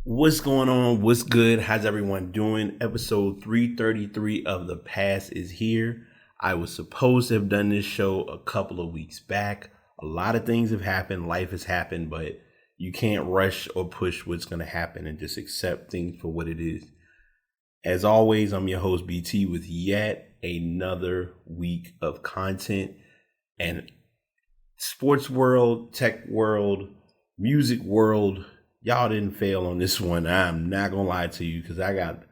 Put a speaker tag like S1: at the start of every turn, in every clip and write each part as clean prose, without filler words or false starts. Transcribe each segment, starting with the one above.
S1: What's going on? What's good? How's everyone doing? Episode 333 of The Past is here. I was supposed to have done this show a couple of weeks back. A lot of things have happened. Life has happened, but you can't rush or push what's going to happen and just accept things for what it is. As always, I'm your host, BT, with yet another week of content. And sports world, tech world, music world, y'all didn't fail on this one. I'm not going to lie to you because I got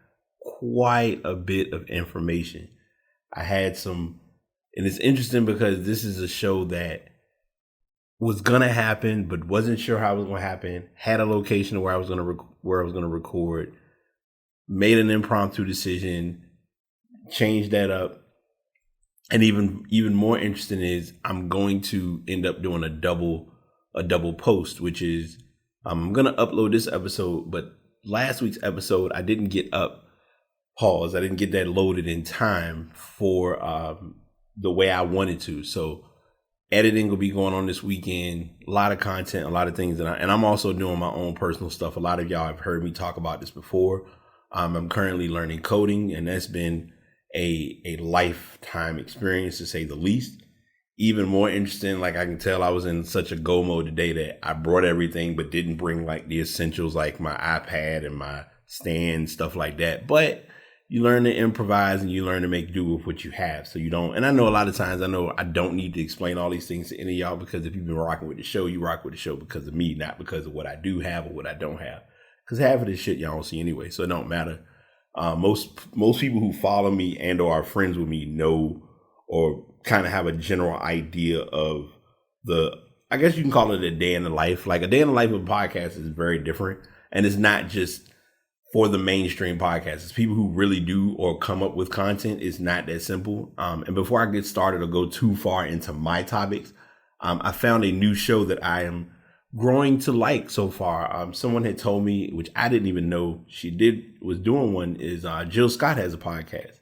S1: quite a bit of information. I had some, and it's interesting because this is a show that was going to happen, but wasn't sure how it was going to happen. Had a location where I was going to record, made an impromptu decision, changed that up. And even more interesting is I'm going to end up doing a double post, which is I'm going to upload this episode, but last week's episode, I didn't get I didn't get that loaded in time for the way I wanted to. So editing will be going on this weekend, a lot of content, a lot of things. And I'm also doing my own personal stuff. A lot of y'all have heard me talk about this before. I'm currently learning coding, and that's been a lifetime experience, to say the least. Even more interesting, like I can tell I was in such a go mode today that I brought everything but didn't bring like the essentials like my iPad and my stand, stuff like that. But you learn to improvise and you learn to make do with what you have. So you don't, and I know a lot of times I don't need to explain all these things to any of y'all, because if you've been rocking with the show, you rock with the show because of me, not because of what I do have or what I don't have. Because half of this shit y'all don't see anyway, so it don't matter. Most people who follow me and or are friends with me know or kind of have a general idea of I guess you can call it a day in the life. Like a day in the life of a podcast is very different. And it's not just for the mainstream podcasts. It's people who really do or come up with content. It's not that simple. And before I get started or go too far into my topics, I found a new show that I am growing to like so far. Someone had told me, which I didn't even know was doing one, is Jill Scott has a podcast.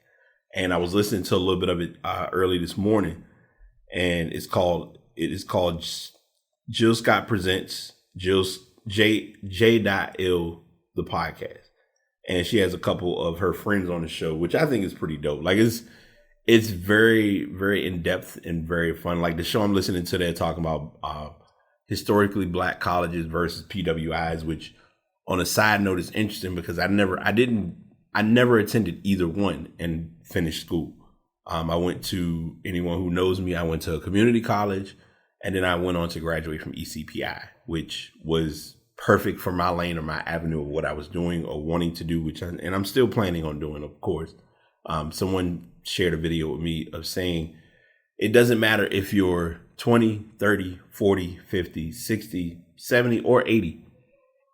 S1: And I was listening to a little bit of it early this morning, and it is called Jill Scott Presents J.L. the podcast. And she has a couple of her friends on the show, which I think is pretty dope. Like it's very, very in depth and very fun. Like the show I'm listening to, they're talking about historically black colleges versus PWIs, which on a side note is interesting because I never attended either one and finished school. I went to, anyone who knows me, I went to a community college, and then I went on to graduate from ECPI, which was perfect for my lane or my avenue of what I was doing or wanting to do, and I'm still planning on doing, of course. Someone shared a video with me of saying, it doesn't matter if you're 20, 30, 40, 50, 60, 70, or 80.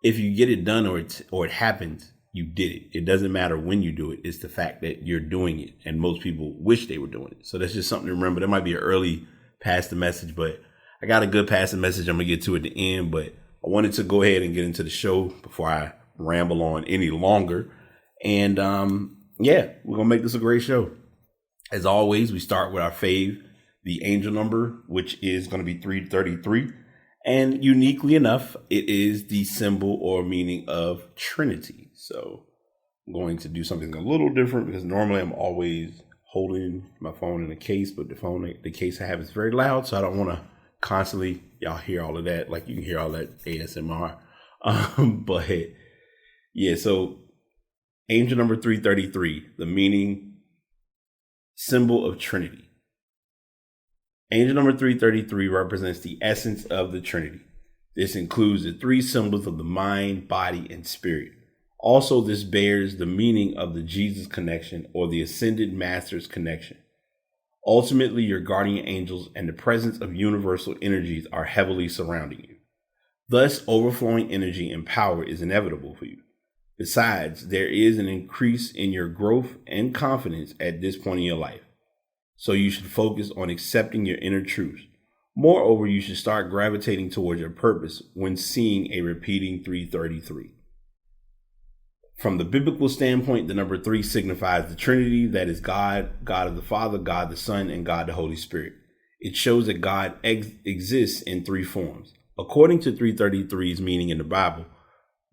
S1: If you get it done or it happens, you did it. It doesn't matter when you do it. It's the fact that you're doing it. And most people wish they were doing it. So that's just something to remember. That might be an early pass the message, but I got a good pass the message I'm going to get to at the end. But I wanted to go ahead and get into the show before I ramble on any longer. And we're going to make this a great show. As always, we start with our fave, the angel number, which is going to be 333. And uniquely enough, it is the symbol or meaning of Trinity. So I'm going to do something a little different because normally I'm always holding my phone in a case, but the case I have is very loud. So I don't want to constantly, y'all hear all of that. Like you can hear all that ASMR. But yeah, so angel number 333, the meaning, symbol of Trinity. Angel number 333 represents the essence of the Trinity. This includes the three symbols of the mind, body, and spirit. Also, this bears the meaning of the Jesus connection or the ascended master's connection. Ultimately, your guardian angels and the presence of universal energies are heavily surrounding you. Thus, overflowing energy and power is inevitable for you. Besides, there is an increase in your growth and confidence at this point in your life. So you should focus on accepting your inner truths. Moreover, you should start gravitating towards your purpose when seeing a repeating 333. From the biblical standpoint, the number 3 signifies the Trinity, that is God, God of the Father, God the Son, and God the Holy Spirit. It shows that God exists in 3 forms. According to 333's meaning in the Bible,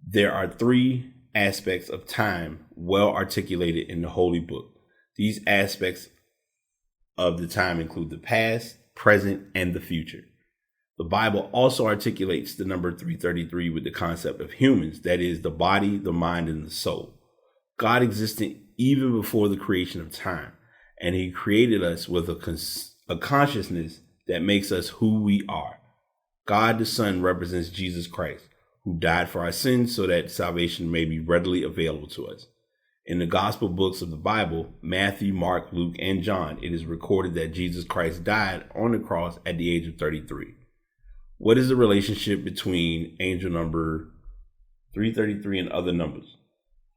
S1: There are three aspects of time well articulated in the Holy Book. These aspects of the time include the past, present, and the future. The Bible also articulates the number 333 with the concept of humans, that is, the body, the mind, and the soul. God existed even before the creation of time, and he created us with a consciousness that makes us who we are. God the Son represents Jesus Christ, who died for our sins so that salvation may be readily available to us. In the gospel books of the Bible, Matthew, Mark, Luke, and John, it is recorded that Jesus Christ died on the cross at the age of 33. What is the relationship between angel number 333 and other numbers?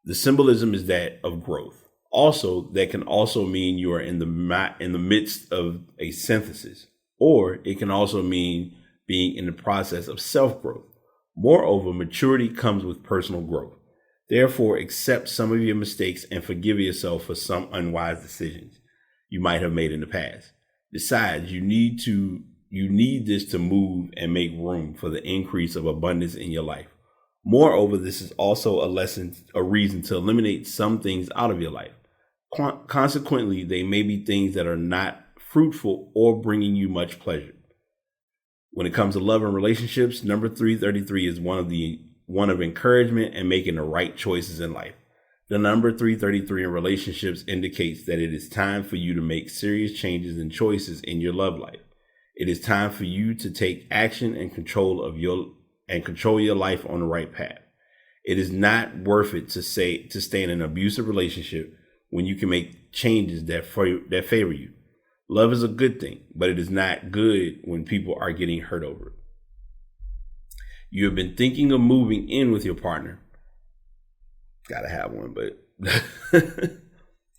S1: The symbolism is that of growth. Also, that can also mean you are in the midst of a synthesis, or it can also mean being in the process of self-growth. Moreover, maturity comes with personal growth. Therefore, accept some of your mistakes and forgive yourself for some unwise decisions you might have made in the past. Besides, you need this to move and make room for the increase of abundance in your life. Moreover, this is also a reason to eliminate some things out of your life. Consequently, they may be things that are not fruitful or bringing you much pleasure. When it comes to love and relationships, number 333 is one of encouragement and making the right choices in life. The number 333 in relationships indicates that it is time for you to make serious changes and choices in your love life. It is time for you to take action and control your life on the right path. It is not worth it to stay in an abusive relationship when you can make changes that favor you. Love is a good thing, but it is not good when people are getting hurt over it. You have been thinking of moving in with your partner. Gotta have one, but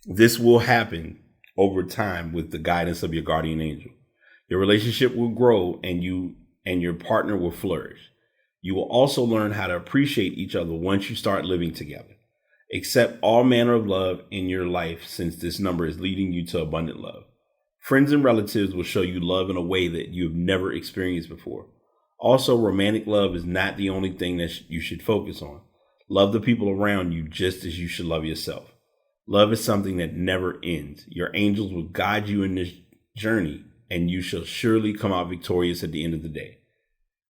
S1: this will happen over time with the guidance of your guardian angel. Your relationship will grow and you and your partner will flourish. You will also learn how to appreciate each other once you start living together. Accept all manner of love in your life since this number is leading you to abundant love. Friends and relatives will show you love in a way that you have never experienced before. Also, romantic love is not the only thing that you should focus on. Love the people around you just as you should love yourself. Love is something that never ends. Your angels will guide you in this journey, and you shall surely come out victorious at the end of the day.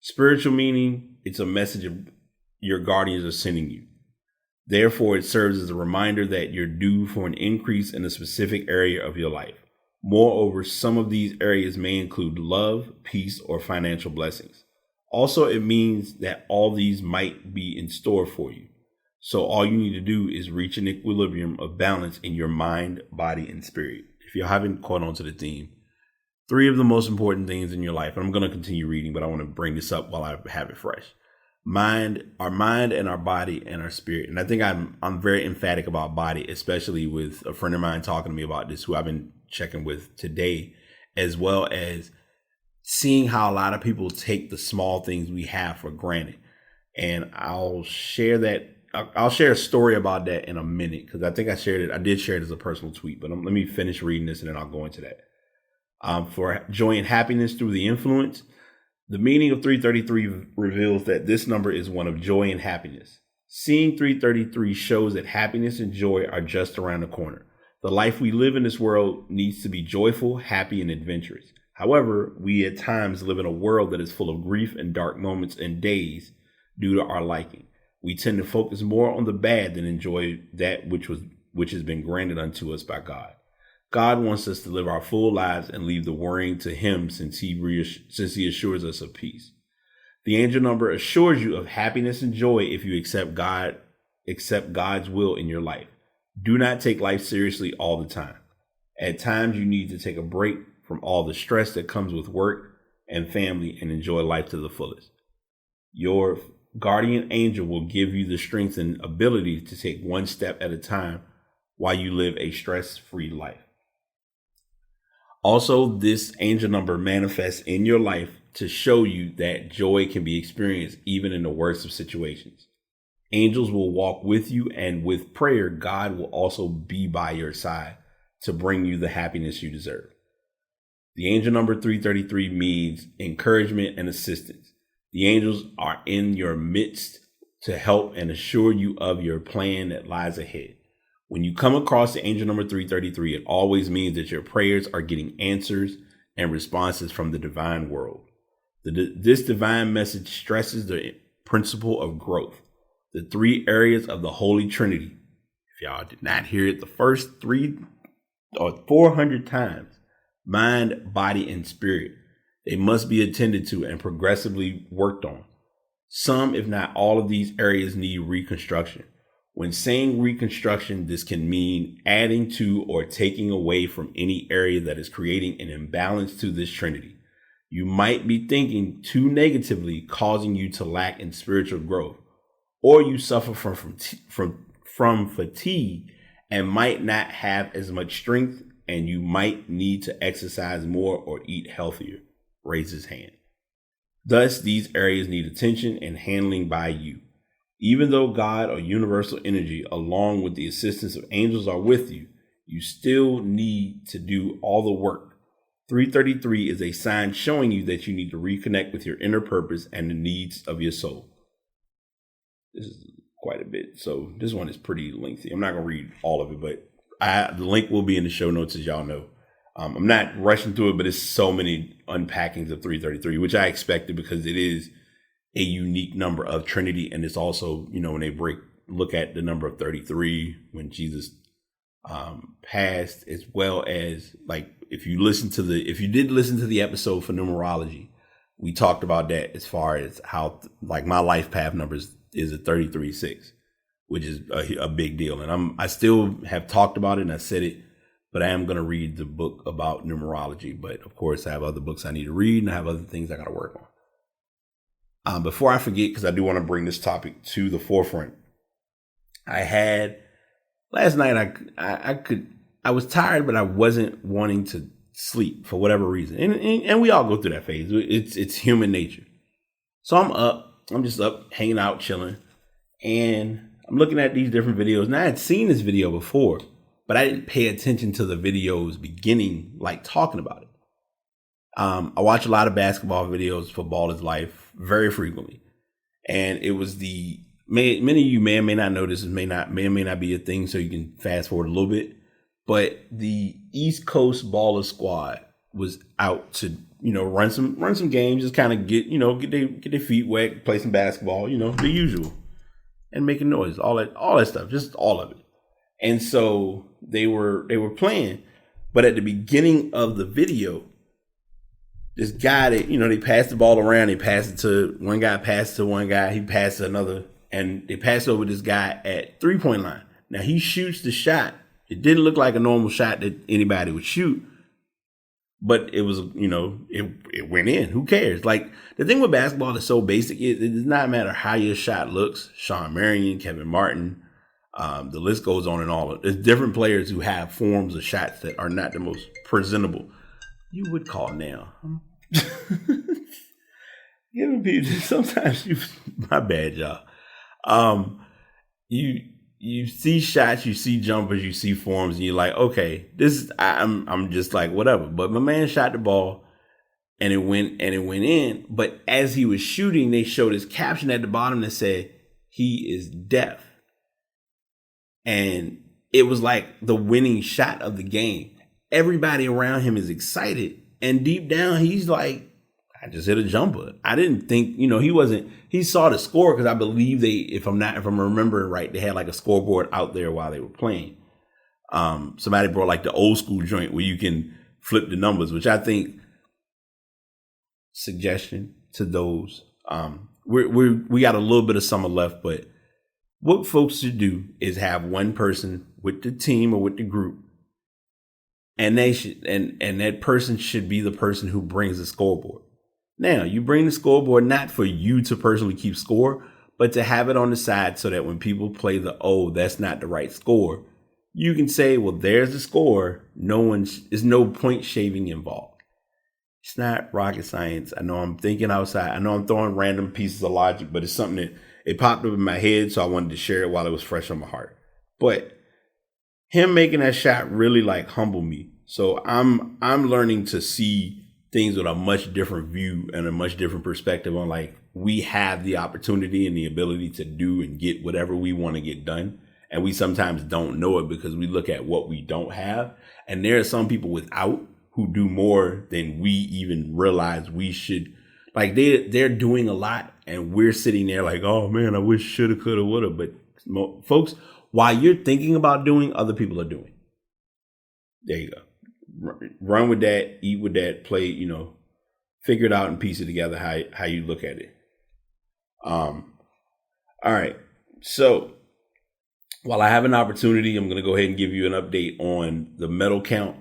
S1: Spiritual meaning, it's a message your guardians are sending you. Therefore, it serves as a reminder that you're due for an increase in a specific area of your life. Moreover, some of these areas may include love, peace, or financial blessings. Also, it means that all these might be in store for you. So all you need to do is reach an equilibrium of balance in your mind, body, and spirit. If you haven't caught on to the theme, 3 of the most important things in your life. I'm going to continue reading, but I want to bring this up while I have it fresh. Our mind and our body and our spirit. And I think I'm very emphatic about body, especially with a friend of mine talking to me about this, who I've been checking with today, as well as seeing how a lot of people take the small things we have for granted. And I'll share a story about that in a minute, because I think I did share it as a personal tweet, but let me finish reading this and then I'll go into that. For joy and happiness through the influence, the meaning of 333 reveals that this number is one of joy and happiness. Seeing 333 shows that happiness and joy are just around the corner. The life we live in this world needs to be joyful, happy, and adventurous. However, we at times live in a world that is full of grief and dark moments and days due to our liking. We tend to focus more on the bad than enjoy that which has been granted unto us by God. God wants us to live our full lives and leave the worrying to him since he assures us of peace. The angel number assures you of happiness and joy if you accept God's will in your life. Do not take life seriously all the time. At times, you need to take a break from all the stress that comes with work and family and enjoy life to the fullest. Your guardian angel will give you the strength and ability to take one step at a time while you live a stress-free life. Also, this angel number manifests in your life to show you that joy can be experienced even in the worst of situations. Angels will walk with you, and with prayer, God will also be by your side to bring you the happiness you deserve. The angel number 333 means encouragement and assistance. The angels are in your midst to help and assure you of your plan that lies ahead. When you come across the angel number 333, it always means that your prayers are getting answers and responses from the divine world. This divine message stresses the principle of growth, the three areas of the Holy Trinity. If y'all did not hear it the first 300 or 400 times, mind, body, and spirit, they must be attended to and progressively worked on. Some, if not all of these areas need reconstruction. When saying reconstruction, this can mean adding to or taking away from any area that is creating an imbalance to this Trinity. You might be thinking too negatively, causing you to lack in spiritual growth, or you suffer from fatigue and might not have as much strength, and you might need to exercise more or eat healthier. Raise his hand. Thus, these areas need attention and handling by you. Even though God or universal energy, along with the assistance of angels, are with you, you still need to do all the work. 333 is a sign showing you that you need to reconnect with your inner purpose and the needs of your soul. This is quite a bit, so this one is pretty lengthy. I'm not going to read all of it, but the link will be in the show notes, as y'all know. I'm not rushing through it, but it's so many unpackings of 333, which I expected because it is a unique number of Trinity. And it's also, you know, when they look at the number of 33, when Jesus passed, as well as like, if you did listen to the episode for numerology, we talked about that as far as how like my life path numbers is a 33-6, which is a big deal. And I still have talked about it and I said it, but I am going to read the book about numerology. But of course, I have other books I need to read and I have other things I got to work on. Before I forget, because I do want to bring this topic to the forefront, I had last night, I was tired, but I wasn't wanting to sleep for whatever reason. And we all go through that phase. It's human nature. So I'm just up, hanging out, chilling. And I'm looking at these different videos. And I had seen this video before, but I didn't pay attention to the videos beginning, like talking about it. I watch a lot of basketball videos, Football is Life, very frequently. And it was many of you may or may not know this, may or may not be a thing, so you can fast forward a little bit. But the East Coast Baller Squad was out to, you know, run some games, just kind of get their feet wet, play some basketball, you know, the usual, and making noise, all that stuff, just all of it. And so they were playing, but at the beginning of the video, this guy that, you know, they passed the ball around, they passed it to one guy, passed it to one guy, he passed to another, and they passed over this guy at 3-point line. Now he shoots the shot. It didn't look like a normal shot that anybody would shoot, but it was, you know, it went in. Who cares? Like, the thing with basketball is so basic. It does not matter how your shot looks. Sean Marion, Kevin Martin, the list goes on and on. There's different players who have forms of shots that are not the most presentable. You would call now. Giving people, sometimes my bad, y'all. You see shots, you see jumpers, you see forms, and you're like, okay, I'm just like, whatever. But my man shot the ball and it went in. But as he was shooting, they showed his caption at the bottom that said, he is deaf. And it was like the winning shot of the game. Everybody around him is excited. And deep down, he's like, I just hit a jumper. I didn't think, you know, he saw the score because I believe if I'm remembering right, they had like a scoreboard out there while they were playing. Somebody brought like the old school joint where you can flip the numbers, which I think, suggestion to those, we got a little bit of summer left, but what folks should do is have one person with the team or with the group, and that person should be the person who brings the scoreboard. Now, you bring the scoreboard not for you to personally keep score, but to have it on the side so that when people play that's not the right score, you can say, well, there's the score. There's no point shaving involved. It's not rocket science. I know I'm thinking outside. I know I'm throwing random pieces of logic, but it's something that it popped up in my head, so I wanted to share it while it was fresh on my heart. But him making that shot really like humbled me. So I'm learning to see things with a much different view and a much different perspective on like we have the opportunity and the ability to do and get whatever we want to get done. And we sometimes don't know it because we look at what we don't have. And there are some people without who do more than we even realize we should. Like they're doing a lot and we're sitting there like, oh man, I wish shoulda, coulda, woulda. But folks, while you're thinking about doing, other people are doing. There you go. Run with that, eat with that, play, figure it out and piece it together how you look at it. All right. So while I have an opportunity, I'm going to go ahead and give you an update on the medal count.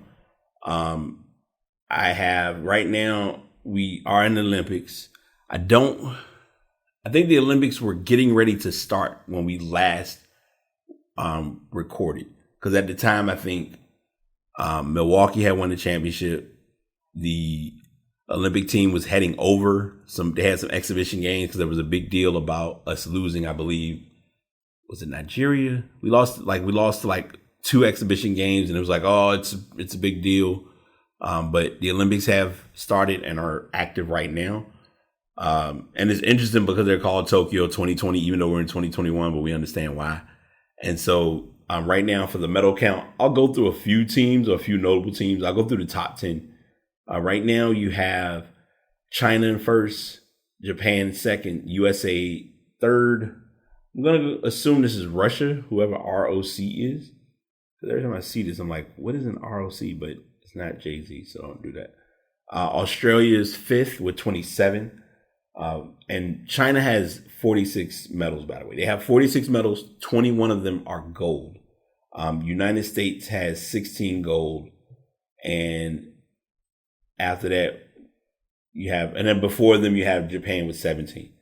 S1: I have right now, we are in the Olympics. I think the Olympics were getting ready to start when we last recorded. Because at the time, I think Milwaukee had won the championship. The Olympic team was heading over. They had some exhibition games because there was a big deal about us losing, I believe. Was it Nigeria? We lost to 2 exhibition games, and it was like, oh, it's a big deal. But the Olympics have started and are active right now. And it's interesting because they're called Tokyo 2020, even though we're in 2021, but we understand why. And so right now for the medal count, I'll go through a few teams or a few notable teams. I'll go through the top 10. Right now you have China in first, Japan second, USA third. I'm going to assume this is Russia, whoever ROC is. Because every time I see this, I'm like, what is an ROC? But it's not Jay-Z, so don't do that. Australia is fifth with 27. And China has 46 medals, by the way. They have 46 medals. 21 of them are gold. United States has 16 gold. And after that, and then before them, you have Japan with 17.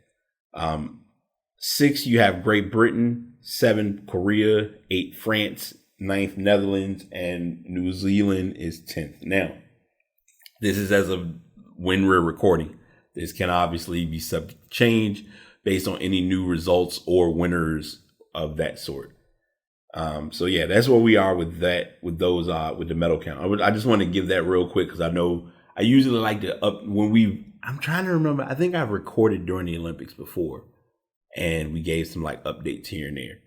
S1: 6, you have Great Britain. 7, Korea. 8, France. 9th, Netherlands. And New Zealand is 10th. Now, this is as of when we're recording. This can obviously be subject to change based on any new results or winners of that sort. So yeah, that's where we are with that, with those, with the medal count. I just want to give that real quick because I know I usually like to I'm trying to remember. I think I've recorded during the Olympics before, and we gave some like updates here and there.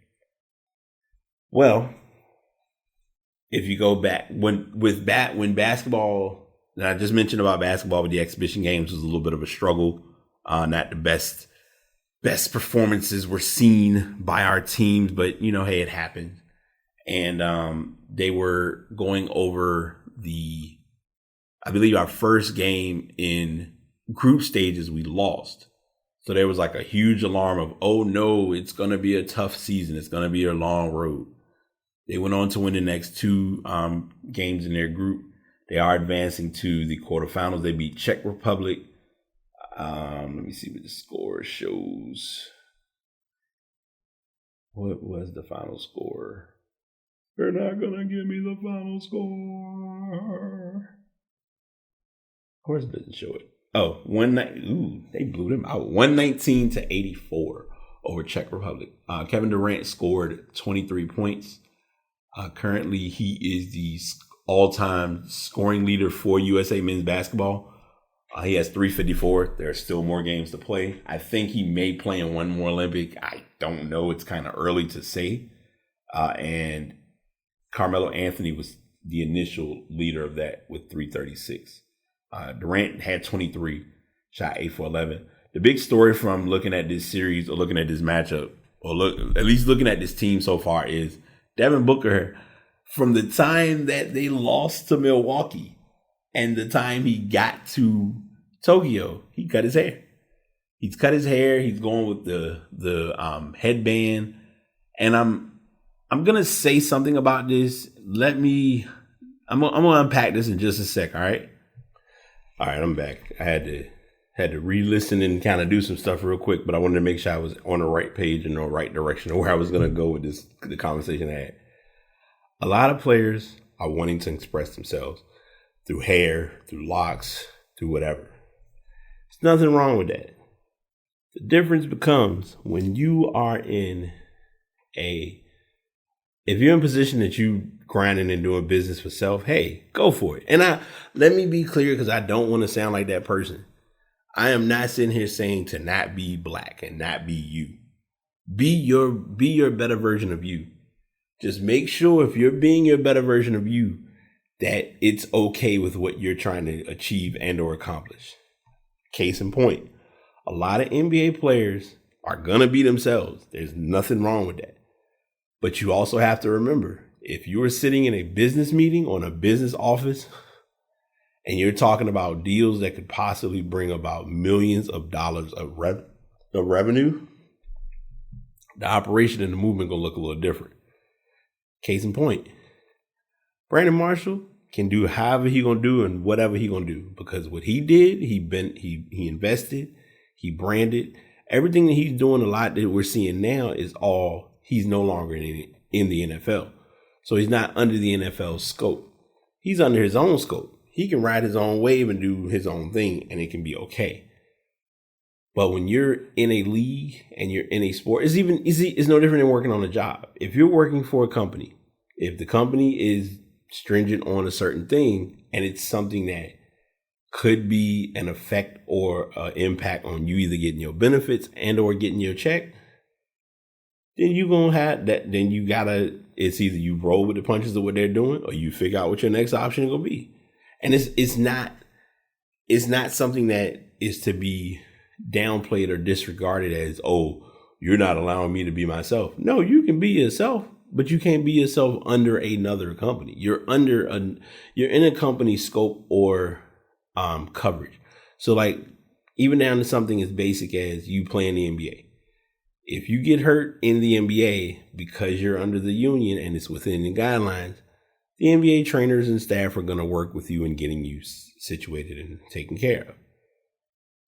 S1: Well, if you go back when basketball. And I just mentioned about basketball with the exhibition games was a little bit of a struggle. Not the best performances were seen by our teams, but hey, it happened. And they were going over I believe our first game in group stages, we lost. So there was like a huge alarm of, oh no, it's going to be a tough season. It's going to be a long road. They went on to win the next 2 games in their group. They are advancing to the quarterfinals. They beat Czech Republic. Let me see what the score shows. What was the final score? They're not going to give me the final score. Of course it doesn't show it. Oh, they blew them out. 119-84 over Czech Republic. Kevin Durant scored 23 points. Currently, he is the all-time scoring leader for USA men's basketball. He has 354. There are still more games to play. I think he may play in one more Olympic. I don't know. It's kind of early to say. And Carmelo Anthony was the initial leader of that with 336. Durant had 23, shot 8 for 11. The big story from looking at this series or looking at this matchup, or at least looking at this team so far, is Devin Booker. From the time that they lost to Milwaukee and the time he got to Tokyo, he cut his hair. He's cut his hair. He's going with the headband. And I'm gonna say something about this. I'm gonna unpack this in just a sec. All right, I'm back. I had to re-listen and kind of do some stuff real quick, but I wanted to make sure I was on the right page and the right direction of where I was gonna go with the conversation I had. A lot of players are wanting to express themselves through hair, through locks, through whatever. There's nothing wrong with that. The difference becomes when you are in a if you're in a position that you grinding and doing business for self, hey, go for it. And let me be clear, because I don't want to sound like that person. I am not sitting here saying to not be black and not be you. Be your better version of you. Just make sure if you're being your better version of you, that it's okay with what you're trying to achieve and or accomplish. Case in point, a lot of NBA players are going to be themselves. There's nothing wrong with that. But you also have to remember, if you are sitting in a business meeting on a business office and you're talking about deals that could possibly bring about millions of dollars of revenue, the operation and the movement going to look a little different. Case in point, Brandon Marshall can do however he going to do and whatever he going to do, because what he did, he invested, he branded. Everything that he's doing, a lot that we're seeing now is all, he's no longer in the NFL. So he's not under the NFL's scope. He's under his own scope. He can ride his own wave and do his own thing, and it can be okay. But when you're in a league and you're in a sport, it's no different than working on a job. If you're working for a company, if the company is stringent on a certain thing and it's something that could be an effect or impact on you either getting your benefits and or getting your check, then you're going to have that. Then you gotta, it's either you roll with the punches of what they're doing or you figure out what your next option is going to be. And it's not something that is to be downplayed or disregarded as, oh, you're not allowing me to be myself. No, you can be yourself, but you can't be yourself under another company. You're in a company scope or coverage. So like even down to something as basic as you play in the NBA. If you get hurt in the NBA because you're under the union and it's within the guidelines, the NBA trainers and staff are going to work with you in getting you situated and taken care of.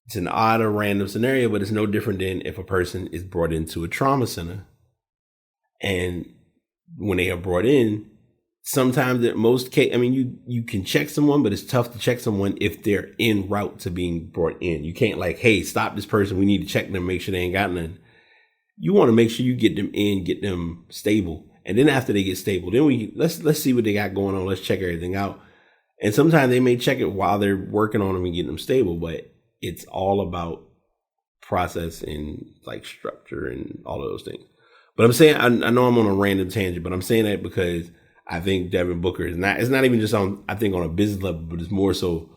S1: It's an odd or random scenario, but it's no different than if a person is brought into a trauma center. And when they are brought in, sometimes you can check someone, but it's tough to check someone if they're en route to being brought in. You can't like, hey, stop this person. We need to check them, make sure they ain't got nothing. You want to make sure you get them in, get them stable. And then after they get stable, then let's see what they got going on. Let's check everything out. And sometimes they may check it while they're working on them and getting them stable, but it's all about process and like structure and all of those things. But I'm saying, I know I'm on a random tangent, but I'm saying that because I think Devin Booker it's not even just on a business level, but it's more so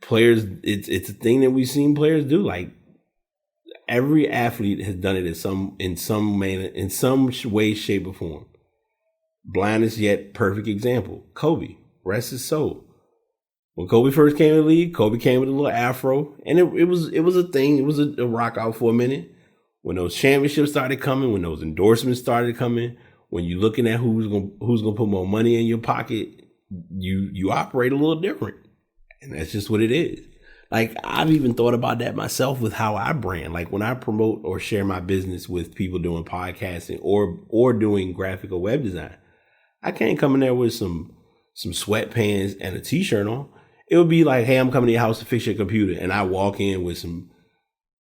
S1: players. It's a thing that we've seen players do. Like every athlete has done it in some manner, in some way, shape, or form. Blindest yet perfect example. Kobe, rest his soul. When Kobe first came in the league, Kobe came with a little afro, and it was a thing. It was a rock out for a minute. When those championships started coming, when those endorsements started coming, when you're looking at who's gonna put more money in your pocket, you operate a little different, and that's just what it is. Like I've even thought about that myself with how I brand. Like when I promote or share my business with people doing podcasting or doing graphic or web design, I can't come in there with some sweatpants and a t-shirt on. It would be like, hey, I'm coming to your house to fix your computer. And I walk in with some,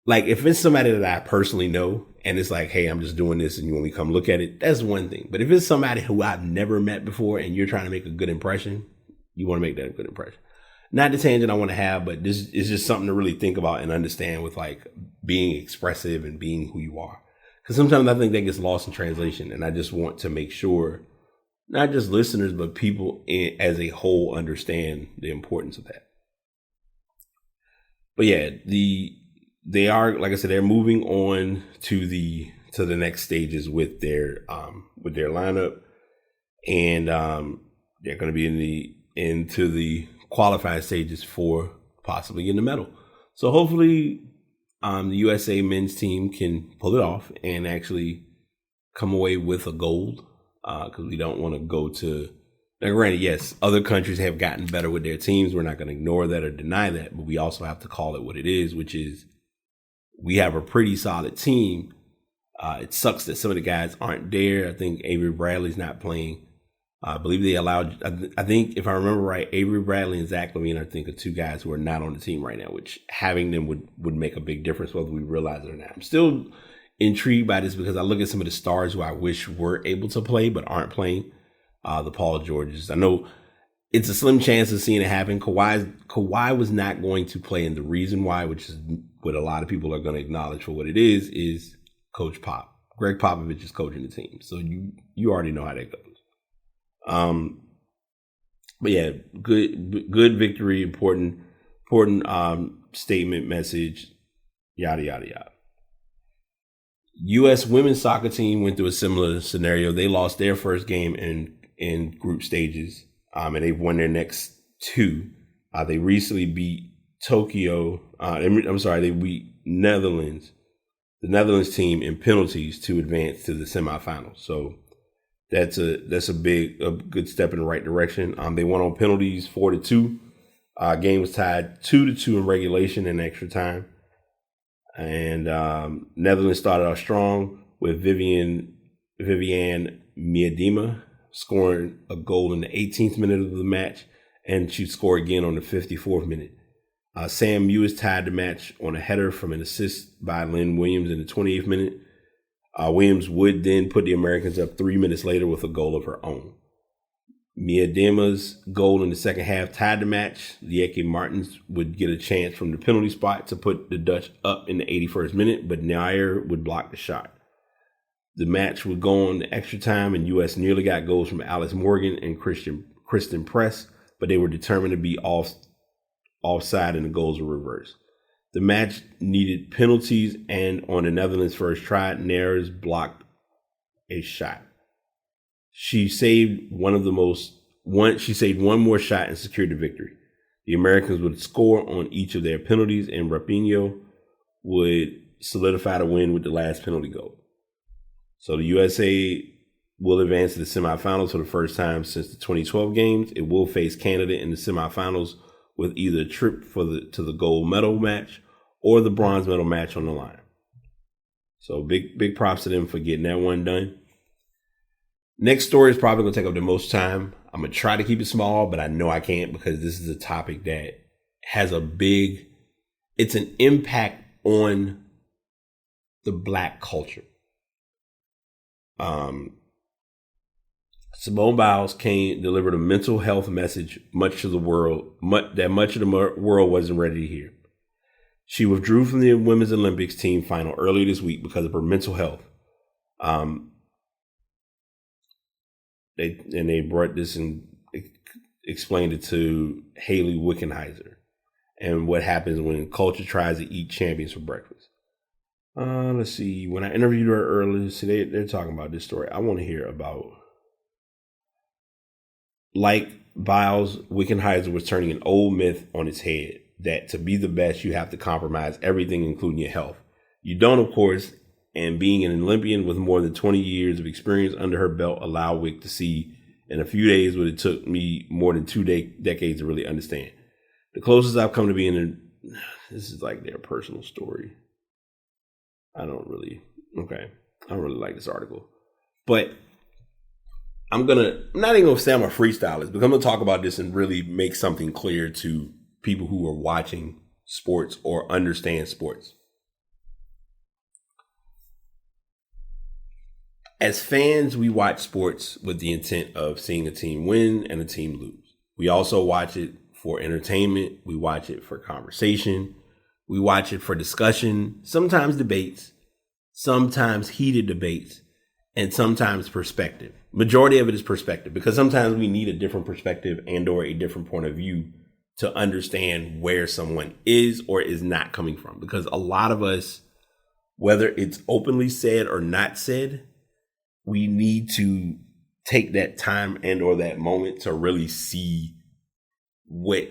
S1: like, if it's somebody that I personally know and it's like, hey, I'm just doing this and you only come look at it, that's one thing. But if it's somebody who I've never met before and you're trying to make a good impression, you want to make that a good impression. Not the tangent I want to have, but this is just something to really think about and understand with like being expressive and being who you are. Because sometimes I think that gets lost in translation. And I just want to make sure not just listeners, but people as a whole understand the importance of that. But yeah, they are, like I said, they're moving on to the next stages with their lineup, and they're going to be into the qualifying stages for possibly getting the medal. So hopefully, the USA men's team can pull it off and actually come away with a gold. Because we don't want to go to, now granted, yes, other countries have gotten better with their teams. We're not going to ignore that or deny that, but we also have to call it what it is, which is we have a pretty solid team. It sucks that some of the guys aren't there. I think Avery Bradley's not playing. I believe they allowed, I think if I remember right, Avery Bradley and Zach LaVine, I think, are two guys who are not on the team right now, which having them would make a big difference whether we realize it or not. I'm still intrigued by this because I look at some of the stars who I wish were able to play but aren't playing. The Paul Georges. I know it's a slim chance of seeing it happen. Kawhi was not going to play, and the reason why, which is what a lot of people are going to acknowledge for what it is Coach Pop. Greg Popovich is coaching the team, so you already know how that goes. But yeah, good victory, important statement, message, yada yada yada. U.S. women's soccer team went through a similar scenario. They lost their first game in group stages, and they've won their next two. They recently beat Tokyo. They beat Netherlands. The Netherlands team in penalties to advance to the semifinals. So that's a good step in the right direction. They won on penalties 4-2. Game was tied 2-2 in regulation and extra time. And Netherlands started off strong with Viviane Miedema scoring a goal in the 18th minute of the match, and she scored again on the 54th minute. Sam Mewis tied the match on a header from an assist by Lynn Williams in the 28th minute. Williams would then put the Americans up 3 minutes later with a goal of her own. Miedema's goal in the second half tied the match. Lieke Martens would get a chance from the penalty spot to put the Dutch up in the 81st minute, but Nair would block the shot. The match would go on to extra time, and U.S. nearly got goals from Alice Morgan and Kristen Press, but they were determined to be offside and the goals were reversed. The match needed penalties, and on the Netherlands' first try, Nair's blocked a shot. She saved one more shot and secured the victory. The Americans would score on each of their penalties, and Rapinoe would solidify the win with the last penalty goal. So the USA will advance to the semifinals for the first time since the 2012 games. It will face Canada in the semifinals with either a trip to the gold medal match or the bronze medal match on the line. So big props to them for getting that one done. Next story is probably going to take up the most time. I'm going to try to keep it small, but I know I can't because this is a topic that has it's an impact on the Black culture. Simone Biles delivered a mental health message much of the world wasn't ready to hear. She withdrew from the Women's Olympics team final earlier this week because of her mental health. They brought this and explained it to Haley Wickenheiser and what happens when culture tries to eat champions for breakfast. Let's see. When I interviewed her earlier, they're talking about this story. I want to hear about, like Biles, Wickenheiser was turning an old myth on its head that to be the best, you have to compromise everything, including your health. You don't, of course, and being an Olympian with more than 20 years of experience under her belt allowed Wick to see in a few days what it took me more than 2 decades to really understand. The closest I've come to being this is like their personal story. I don't really like this article, but I'm not even gonna say I'm a freestylist, but I'm gonna talk about this and really make something clear to people who are watching sports or understand sports. As fans, we watch sports with the intent of seeing a team win and a team lose. We also watch it for entertainment. We watch it for conversation. We watch it for discussion, sometimes debates, sometimes heated debates, and sometimes perspective. Majority of it is perspective, because sometimes we need a different perspective and or a different point of view to understand where someone is or is not coming from. Because a lot of us, whether it's openly said or not said, we need to take that time and or that moment to really see where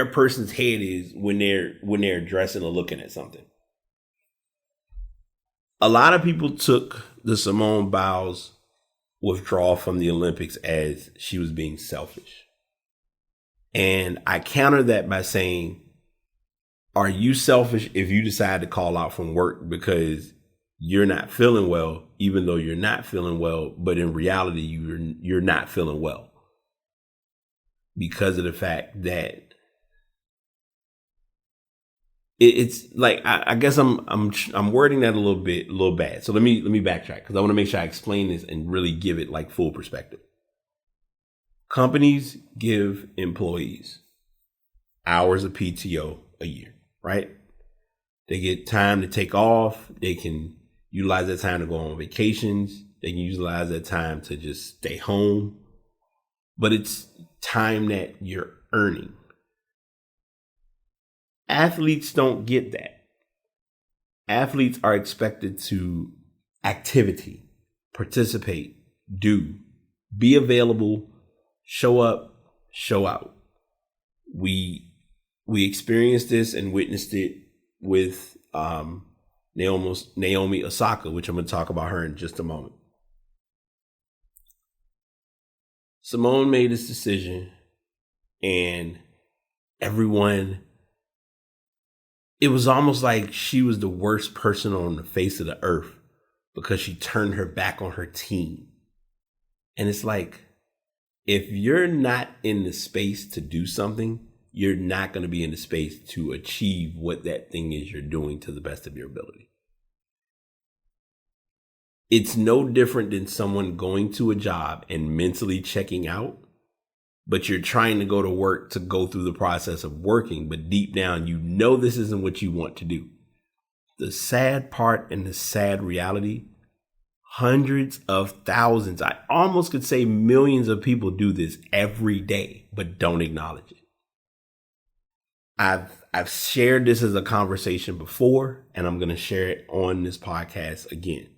S1: a person's head is when they're addressing or looking at something. A lot of people took the Simone Biles withdrawal from the Olympics as she was being selfish. And I counter that by saying, are you selfish if you decide to call out from work because you're not feeling well, even though you're not feeling well, but in reality, you're not feeling well because of the fact that it's like I guess I'm wording that a little bad. So let me backtrack because I want to make sure I explain this and really give it like full perspective. Companies give employees hours of PTO a year, right? They get time to take off. They can utilize that time to go on vacations. They can utilize that time to just stay home. But it's time that you're earning. Athletes don't get that. Athletes are expected to activity, participate, do, be available, show up, show out. We experienced this and witnessed it with Naomi Osaka, which I'm going to talk about her in just a moment. Simone made this decision and everyone, it was almost like she was the worst person on the face of the earth because she turned her back on her team. And it's like, if you're not in the space to do something, you're not going to be in the space to achieve what that thing is you're doing to the best of your ability. It's no different than someone going to a job and mentally checking out, but you're trying to go to work to go through the process of working, but deep down, you know this isn't what you want to do. The sad part and the sad reality, hundreds of thousands, I almost could say millions of people do this every day, but don't acknowledge it. I've shared this as a conversation before, and I'm going to share it on this podcast again.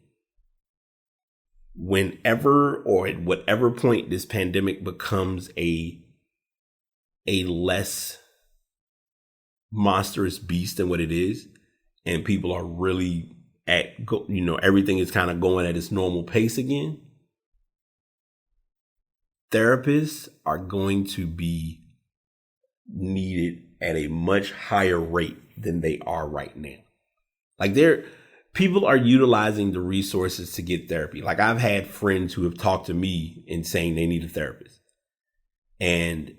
S1: Whenever or at whatever point this pandemic becomes a less monstrous beast than what it is, and people are really everything is kind of going at its normal pace again, therapists are going to be needed at a much higher rate than they are right now. Like people are utilizing the resources to get therapy. Like I've had friends who have talked to me and saying they need a therapist. And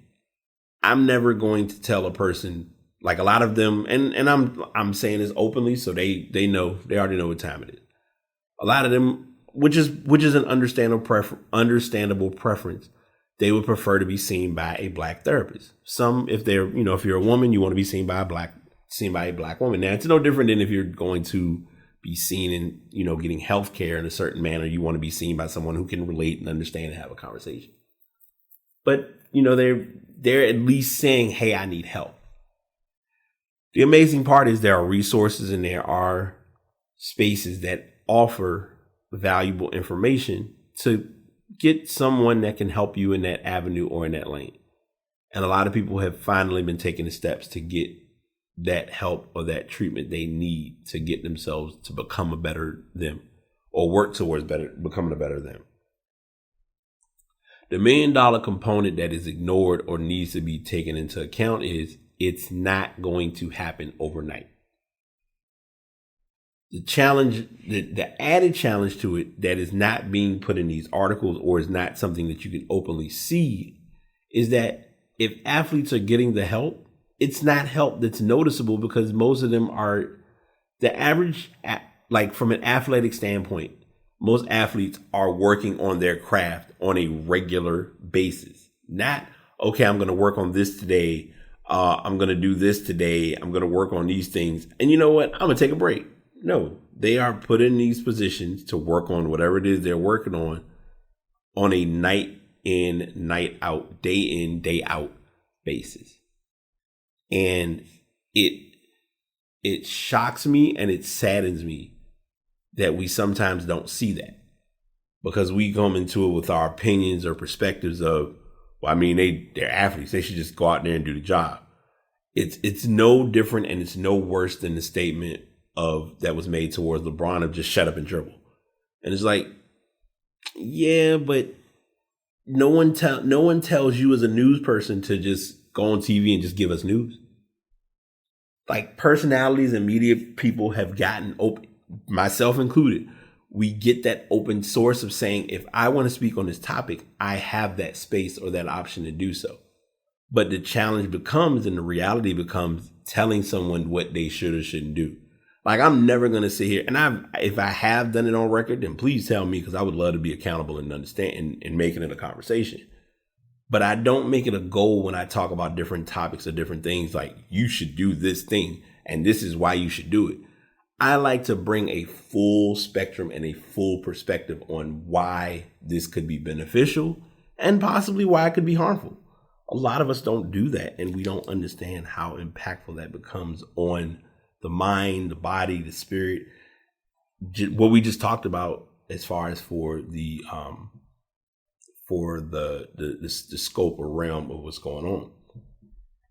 S1: I'm never going to tell a person, like a lot of them, and I'm saying this openly so they already know what time it is. A lot of them, which is an understandable preference, they would prefer to be seen by a black therapist. Some, if they're, if you're a woman, you want to be seen by a black woman. Now, it's no different than if you're going to be seen in, getting health care in a certain manner. You want to be seen by someone who can relate and understand and have a conversation. But, they're at least saying, hey, I need help. The amazing part is there are resources and there are spaces that offer valuable information to get someone that can help you in that avenue or in that lane. And a lot of people have finally been taking the steps to get that help or that treatment they need to get themselves to become a better them or work towards becoming a better them. The $1 million component that is ignored or needs to be taken into account is it's not going to happen overnight. The challenge, the added challenge to it that is not being put in these articles or is not something that you can openly see is that if athletes are getting the help, it's not help that's noticeable because most of them are the average, like from an athletic standpoint, most athletes are working on their craft on a regular basis. Not, okay, I'm going to work on this today. I'm going to do this today. I'm going to work on these things. And you know what? I'm going to take a break. No, they are put in these positions to work on whatever it is they're working on a night in, night out, day in, day out basis. And it shocks me and it saddens me that we sometimes don't see that because we come into it with our opinions or perspectives of, well, I mean, they're athletes. They should just go out there and do the job. It's no different and it's no worse than the statement that was made towards LeBron of just shut up and dribble. And it's like, yeah, but no one tells you as a news person to just go on TV and just give us news. Like personalities and media people have gotten open, myself included. We get that open source of saying, if I want to speak on this topic, I have that space or that option to do so. But the challenge becomes, and the reality becomes, telling someone what they should or shouldn't do. Like, I'm never going to sit here, and if I have done it on record, then please tell me, because I would love to be accountable and understand and making it a conversation. But I don't make it a goal when I talk about different topics or different things, like you should do this thing and this is why you should do it. I like to bring a full spectrum and a full perspective on why this could be beneficial and possibly why it could be harmful. A lot of us don't do that, and we don't understand how impactful that becomes on the mind, the body, the spirit. What we just talked about as far as for the scope or realm of what's going on.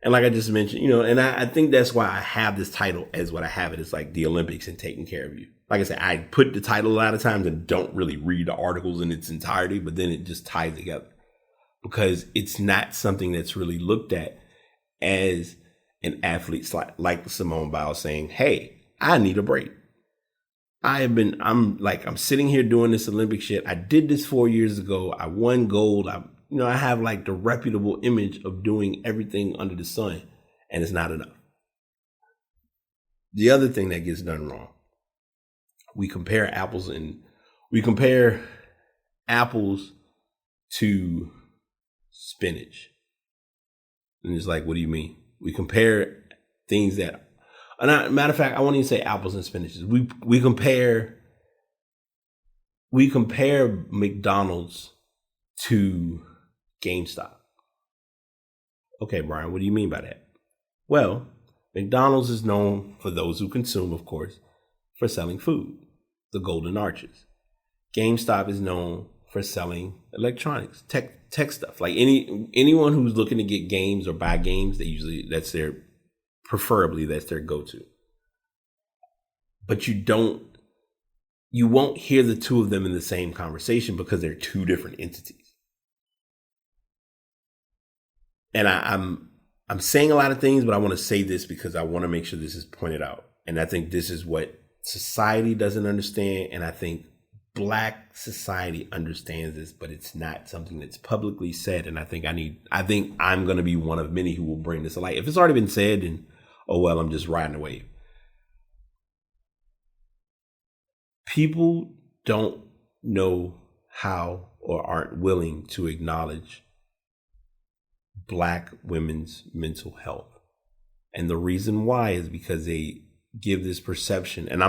S1: And like I just mentioned, and I think that's why I have this title as what I have it. It's like the Olympics and taking care of you. Like I said, I put the title a lot of times and don't really read the articles in its entirety, but then it just ties together because it's not something that's really looked at as an athlete like Simone Biles saying, hey, I need a break. I'm sitting here doing this Olympic shit. I did this 4 years ago. I won gold. I have like the reputable image of doing everything under the sun, and it's not enough. The other thing that gets done wrong, we compare apples to spinach. And it's like, what do you mean? We compare things that, matter of fact, I won't even say apples and spinaches. We compare McDonald's to GameStop. Okay, Brian, what do you mean by that? Well, McDonald's is known, for those who consume, of course, for selling food, the Golden Arches. GameStop is known for selling electronics, tech stuff. Like anyone who's looking to get games or buy games, that's their go-to. But you won't hear the two of them in the same conversation because they're two different entities. And I'm saying a lot of things, but I want to say this because I want to make sure this is pointed out. And I think this is what society doesn't understand. And I think Black society understands this, but it's not something that's publicly said. And I think I'm going to be one of many who will bring this to light. If it's already been said, then, oh, well, I'm just riding the wave. People don't know how or aren't willing to acknowledge Black women's mental health. And the reason why is because they give this perception. And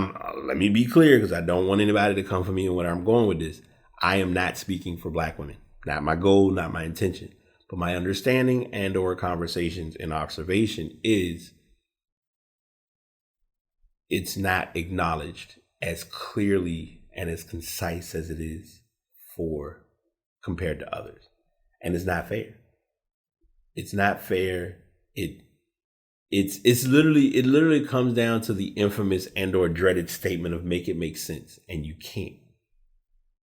S1: let me be clear, because I don't want anybody to come for me and where I'm going with this. I am not speaking for Black women. Not my goal, not my intention. But my understanding and or conversations and observation is it's not acknowledged as clearly and as concise as it is compared to others. And it's not fair. It's not fair. It literally comes down to the infamous and or dreaded statement of make it make sense. And you can't,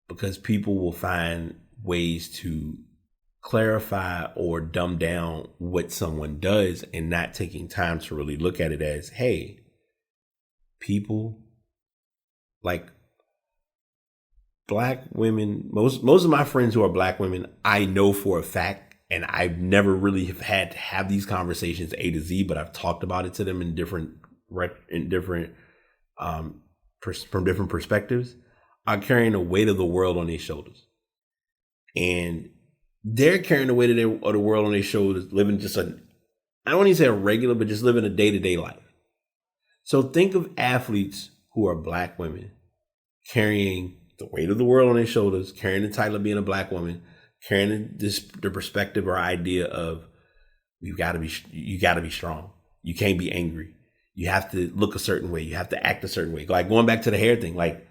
S1: because people will find ways to clarify or dumb down what someone does and not taking time to really look at it as, hey, people like Black women, most of my friends who are Black women, I know for a fact, and I've never really had to have these conversations A to Z, but I've talked about it to them from different perspectives, are carrying the weight of the world on their shoulders. And they're carrying the weight of the world on their shoulders, living just I don't want to say a regular, but just living a day-to-day life. So think of athletes who are Black women carrying the weight of the world on their shoulders, carrying the title of being a Black woman, carrying the perspective or idea of you got to be strong. You can't be angry. You have to look a certain way. You have to act a certain way. Like going back to the hair thing, like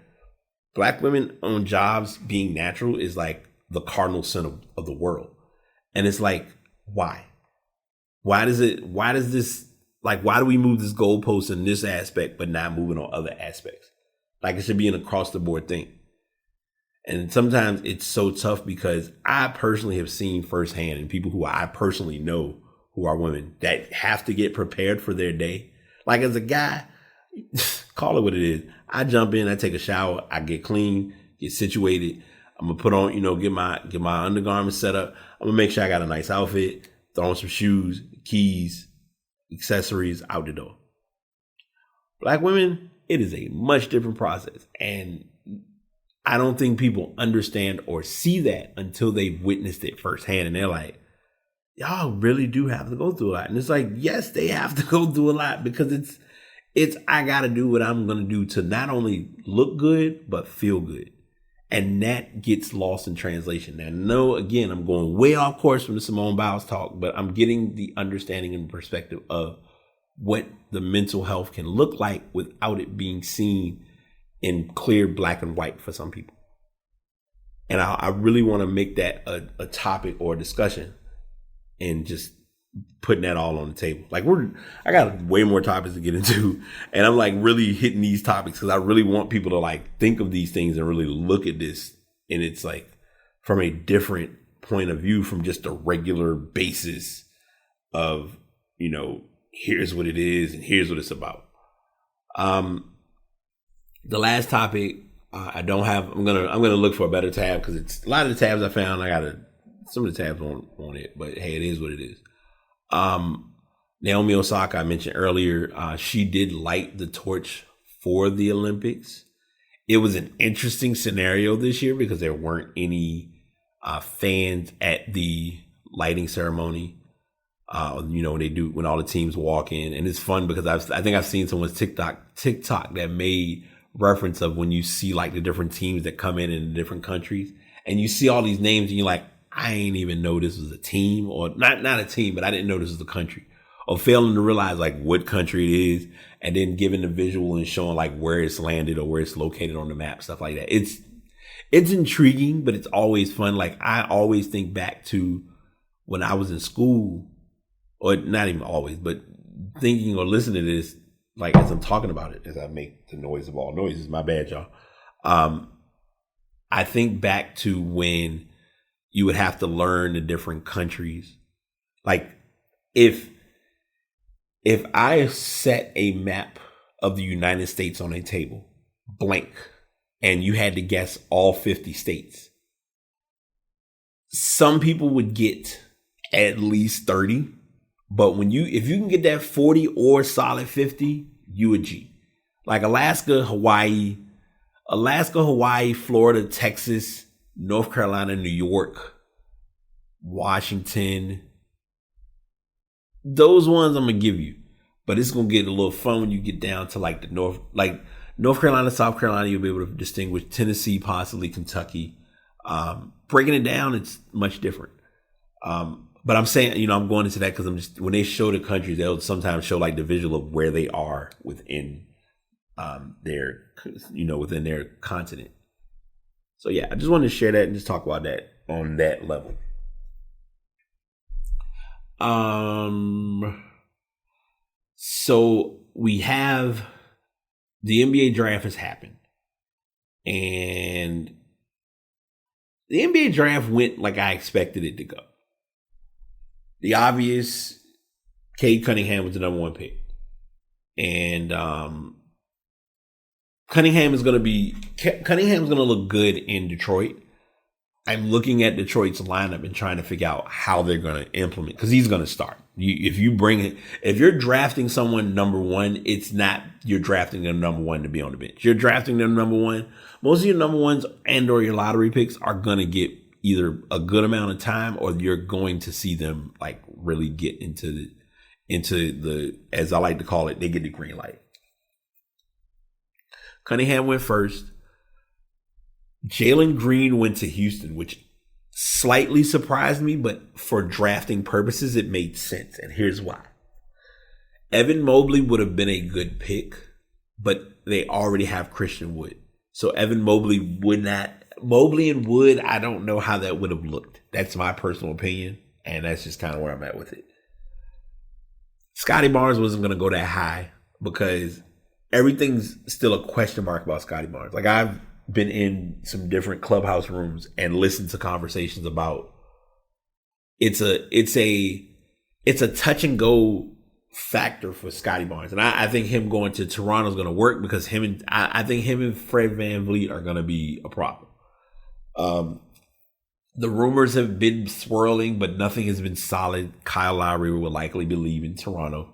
S1: Black women on jobs being natural is like the cardinal sin of the world. And it's like, why? Why do we move this goalpost in this aspect, but not moving on other aspects? Like it should be an across the board thing. And sometimes it's so tough because I personally have seen firsthand, and people who I personally know who are women that have to get prepared for their day. Like as a guy, call it what it is. I jump in, I take a shower, I get clean, get situated. I'm gonna put on, get my undergarments set up. I'm gonna make sure I got a nice outfit, throwing some shoes, keys, accessories out the door. Black women, it is a much different process. And I don't think people understand or see that until they've witnessed it firsthand. And they're like, y'all really do have to go through a lot. And it's like, yes, they have to go through a lot because it's I got to do what I'm going to do to not only look good, but feel good. And that gets lost in translation. Now, no, again, I'm going way off course from the Simone Biles talk, but I'm getting the understanding and perspective of what the mental health can look like without it being seen in clear black and white for some people. And I really want to make that a topic or a discussion and just putting that all on the table. Like I got way more topics to get into, and I'm like really hitting these topics because I really want people to like think of these things and really look at this. And it's like from a different point of view from just a regular basis of, you know, here's what it is and here's what it's about. The last topic I don't have. I'm gonna look for a better tab because it's a lot of the tabs I found. Some of the tabs on it, but hey, it is what it is. Naomi Osaka, I mentioned earlier, she did light the torch for the Olympics. It was an interesting scenario this year because there weren't any fans at the lighting ceremony. You know, when all the teams walk in, and it's fun because I think I've seen someone's TikTok that made reference of when you see like the different teams that come in different countries, and you see all these names, and you're like, I ain't even know this was a team, or not a team, but I didn't know this was a country, or failing to realize like what country it is, and then giving the visual and showing like where it's landed or where it's located on the map, stuff like that. It's intriguing, but it's always fun. Like I always think back to when I was in school, or not even always, but thinking or listening to this, like as I'm talking about it, as I make the noise of all noises, my bad, y'all. I think back to when you would have to learn the different countries. Like if I set a map of the United States on a table, blank, and you had to guess all 50 states, some people would get at least 30. But if you can get that 40 or solid 50, you a G. Like Alaska, Hawaii, Florida, Texas, North Carolina, New York, Washington. Those ones I'm going to give you. But it's going to get a little fun when you get down to like North Carolina, South Carolina, you'll be able to distinguish Tennessee, possibly Kentucky. Breaking it down, it's much different. But I'm saying, you know, I'm going into that because when they show the countries, they'll sometimes show like the visual of where they are within within their continent. So yeah, I just wanted to share that and just talk about that on that level. So we have the NBA draft has happened, and the NBA draft went like I expected it to go. The obvious, Cade Cunningham was the number one pick. And Cunningham's going to look good in Detroit. I'm looking at Detroit's lineup and trying to figure out how they're going to implement, because he's going to start. If you're drafting someone number one, it's not you're drafting them number one to be on the bench. You're drafting them number one. Most of your number ones and or your lottery picks are going to get either a good amount of time, or you're going to see them like really get into the, as I like to call it, they get the green light. Cunningham went first. Jalen Green went to Houston, which slightly surprised me, but for drafting purposes, it made sense. And here's why. Evan Mobley would have been a good pick, but they already have Christian Wood. So Evan Mobley and Wood, I don't know how that would have looked. That's my personal opinion, and that's just kind of where I'm at with it. Scotty Barnes wasn't going to go that high because everything's still a question mark about Scotty Barnes. Like, I've been in some different clubhouse rooms and listened to conversations about it's a touch and go factor for Scotty Barnes. And I think him going to Toronto is going to work because I think him and Fred VanVleet are going to be a problem. The rumors have been swirling, but nothing has been solid. Kyle Lowry will likely be leaving Toronto.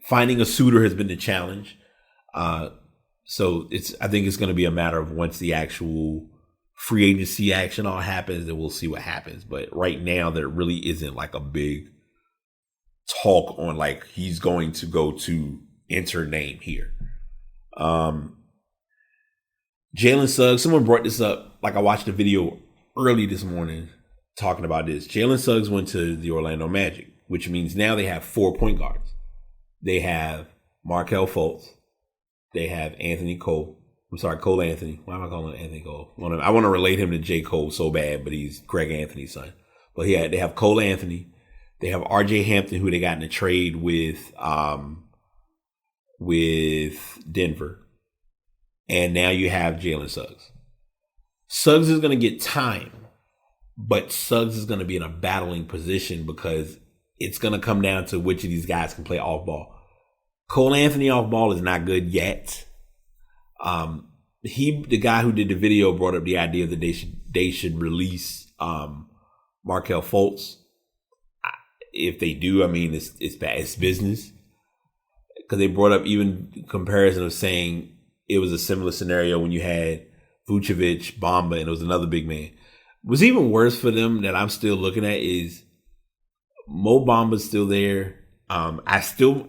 S1: Finding a suitor has been the challenge. So I think it's going to be a matter of once the actual free agency action all happens, then we'll see what happens. But right now, there really isn't like a big talk on like he's going to go to enter name here. Jalen Suggs, someone brought this up. Like I watched a video early this morning talking about this. Jalen Suggs went to the Orlando Magic, which means now they have 4 point guards. They have Markelle Fultz. They have Anthony Cole. I'm sorry, Cole Anthony. Why am I calling him Anthony Cole? I want to relate him to J. Cole so bad, but he's Greg Anthony's son. But they have Cole Anthony. They have R.J. Hampton, who they got in a trade with Denver. And now you have Jalen Suggs. Suggs is going to get time, but Suggs is going to be in a battling position because it's going to come down to which of these guys can play off ball. Cole Anthony off ball is not good yet. The guy who did the video brought up the idea that they should release Markelle Fultz. If they do, I mean it's bad. It's business, because they brought up even comparison of saying it was a similar scenario when you had Vucevic, Bamba, and it was another big man. What's even worse for them that I'm still looking at is Mo Bamba's still there. I'm still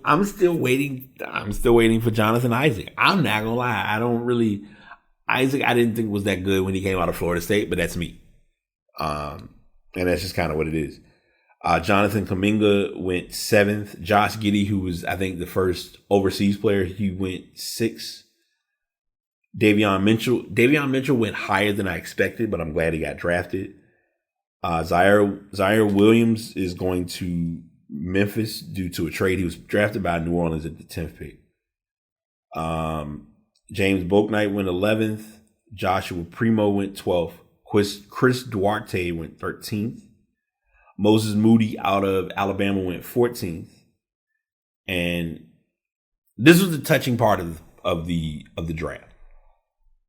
S1: waiting. I'm still waiting for Jonathan Isaac. I'm not gonna lie. Isaac I didn't think was that good when he came out of Florida State, but that's me. And that's just kind of what it is. Jonathan Kuminga went 7th. Josh Giddey, who was, I think, the first overseas player, he went 6th. Davion Mitchell went higher than I expected, but I'm glad he got drafted. Zaire Williams is going to Memphis due to a trade. He was drafted by New Orleans at the 10th pick. James Bouknight went 11th. Joshua Primo went 12th. Chris Duarte went 13th. Moses Moody out of Alabama went 14th. And this was the touching part of the draft.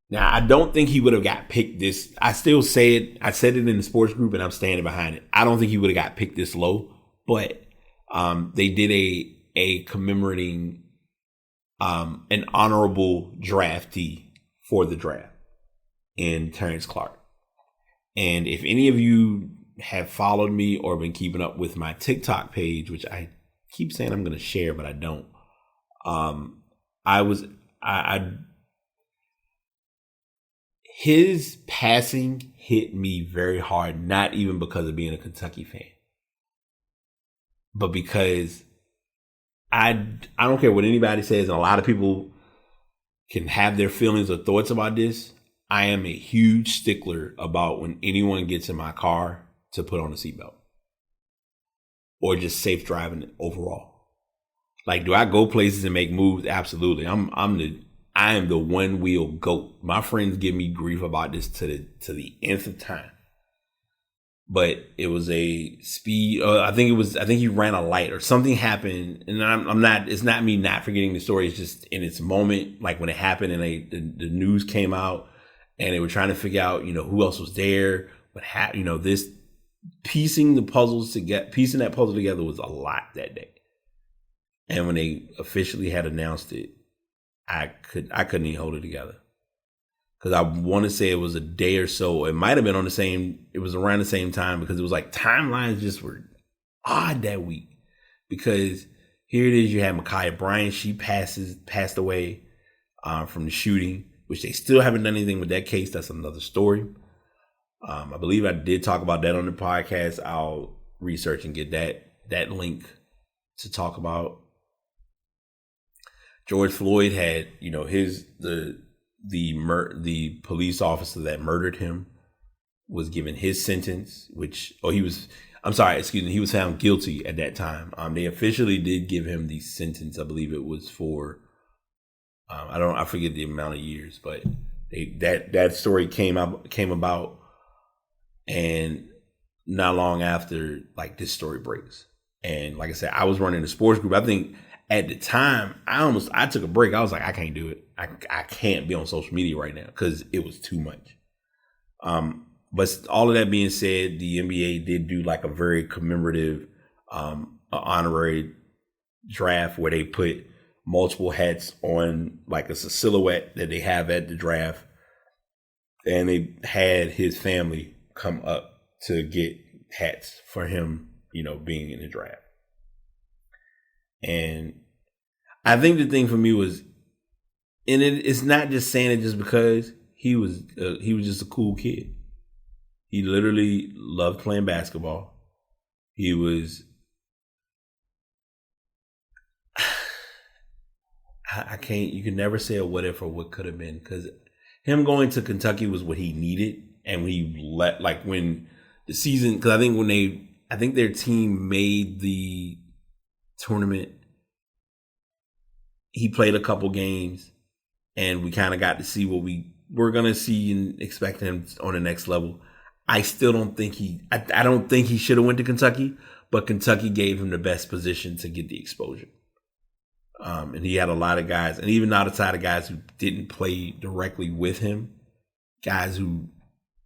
S1: Now, I don't think he would have got picked this. I still say it. I said it in the sports group, and I'm standing behind it. I don't think he would have got picked this low, but they did a commemorating an honorable draftee for the draft in Terrence Clark. And if any of you have followed me or been keeping up with my TikTok page, which I keep saying I'm going to share, but I don't. His passing hit me very hard, not even because of being a Kentucky fan, but because I don't care what anybody says, and a lot of people can have their feelings or thoughts about this. I am a huge stickler about when anyone gets in my car to put on a seatbelt or just safe driving overall. Like, do I go places and make moves? Absolutely. I am the one wheel goat. My friends give me grief about this to the nth of time. But it was a speed. I think he ran a light or something happened, and I'm not. It's not me not forgetting the story. It's just in its moment, like when it happened, and the news came out, and they were trying to figure out, who else was there. But this piecing that puzzle together was a lot that day. And when they officially had announced it, I couldn't even hold it together. Because I want to say it was a day or so. It might have been it was around the same time, because it was like timelines just were odd that week. Because here it is, you had Ma'Khia Bryant. She passed away from the shooting, which they still haven't done anything with that case. That's another story. I believe I did talk about that on the podcast. I'll research and get that link to talk about. George Floyd had, the police officer that murdered him was given his sentence, he was found guilty at that time. They officially did give him the sentence. I believe it was for, I forget the amount of years, but that story came about, and not long after, like, this story breaks. And like I said, I was running the sports group. I think at the time, I took a break. I was like, I can't do it. I can't be on social media right now because it was too much. But all of that being said, the NBA did do like a very commemorative honorary draft where they put multiple hats on, like it's a silhouette that they have at the draft. And they had his family come up to get hats for him, being in the draft. And I think the thing for me was, and it's not just saying it just because he was just a cool kid. He literally loved playing basketball. He was, you can never say a what if or what could have been, because him going to Kentucky was what he needed. And when the season, because I think their team made the tournament, he played a couple games and we kind of got to see what we were going to see and expect him on the next level. I still don't think I don't think he should have went to Kentucky, but Kentucky gave him the best position to get the exposure. And he had a lot of guys, and even outside of guys who didn't play directly with him, guys who,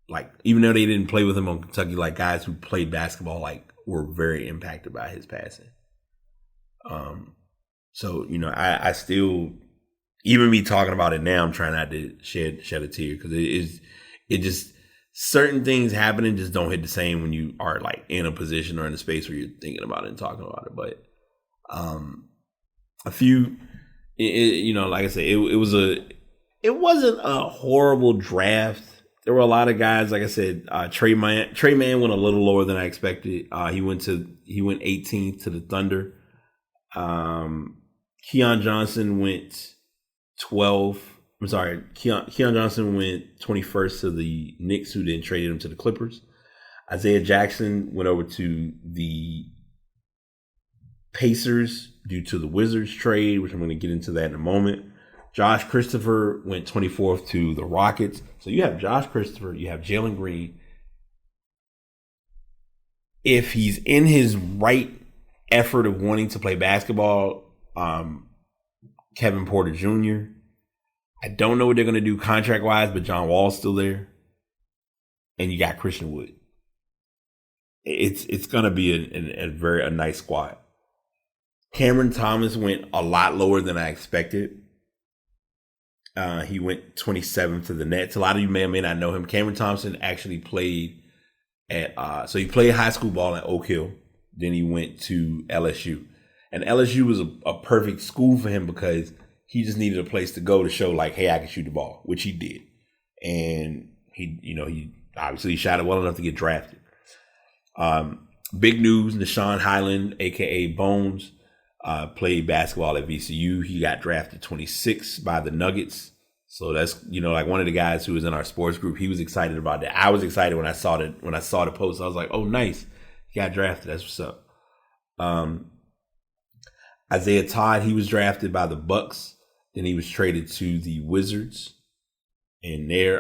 S1: like, even though they didn't play with him on Kentucky, like guys who played basketball, like, were very impacted by his passing. So, I still, even me talking about it now, I'm trying not to shed a tear, because it just, certain things happening just don't hit the same when you are like in a position or in a space where you're thinking about it and talking about it. But a few, like I said, it wasn't a horrible draft. There were a lot of guys, like I said, Trey Mann went a little lower than I expected. He went 18th to the Thunder. Keon Johnson went 12th. I'm sorry, Keon Johnson went 21st to the Knicks, who then traded him to the Clippers. Isaiah Jackson went over to the Pacers due to the Wizards trade, which I'm going to get into that in a moment. Josh Christopher went 24th to the Rockets. So you have Josh Christopher, you have Jalen Green. If he's in his right effort of wanting to play basketball, Kevin Porter Jr., I don't know what they're going to do contract-wise, but John Wall's still there. And you got Christian Wood. It's going to be a nice squad. Cameron Thomas went a lot lower than I expected. He went 27th to the Nets. A lot of you may or may not know him. Cameron Thompson actually played so he played high school ball at Oak Hill. Then he went to LSU. And LSU was a perfect school for him because he just needed a place to go to show, like, hey, I can shoot the ball, which he did. And he obviously shot it well enough to get drafted. Big news, Nashawn Highland, a.k.a. Bones, played basketball at VCU. He got drafted 26 by the Nuggets. So that's, like one of the guys who was in our sports group, he was excited about that. I was excited when I saw the post. I was like, oh, nice. He got drafted. That's what's up. Isaiah Todd, he was drafted by the Bucks. Then he was traded to the Wizards in their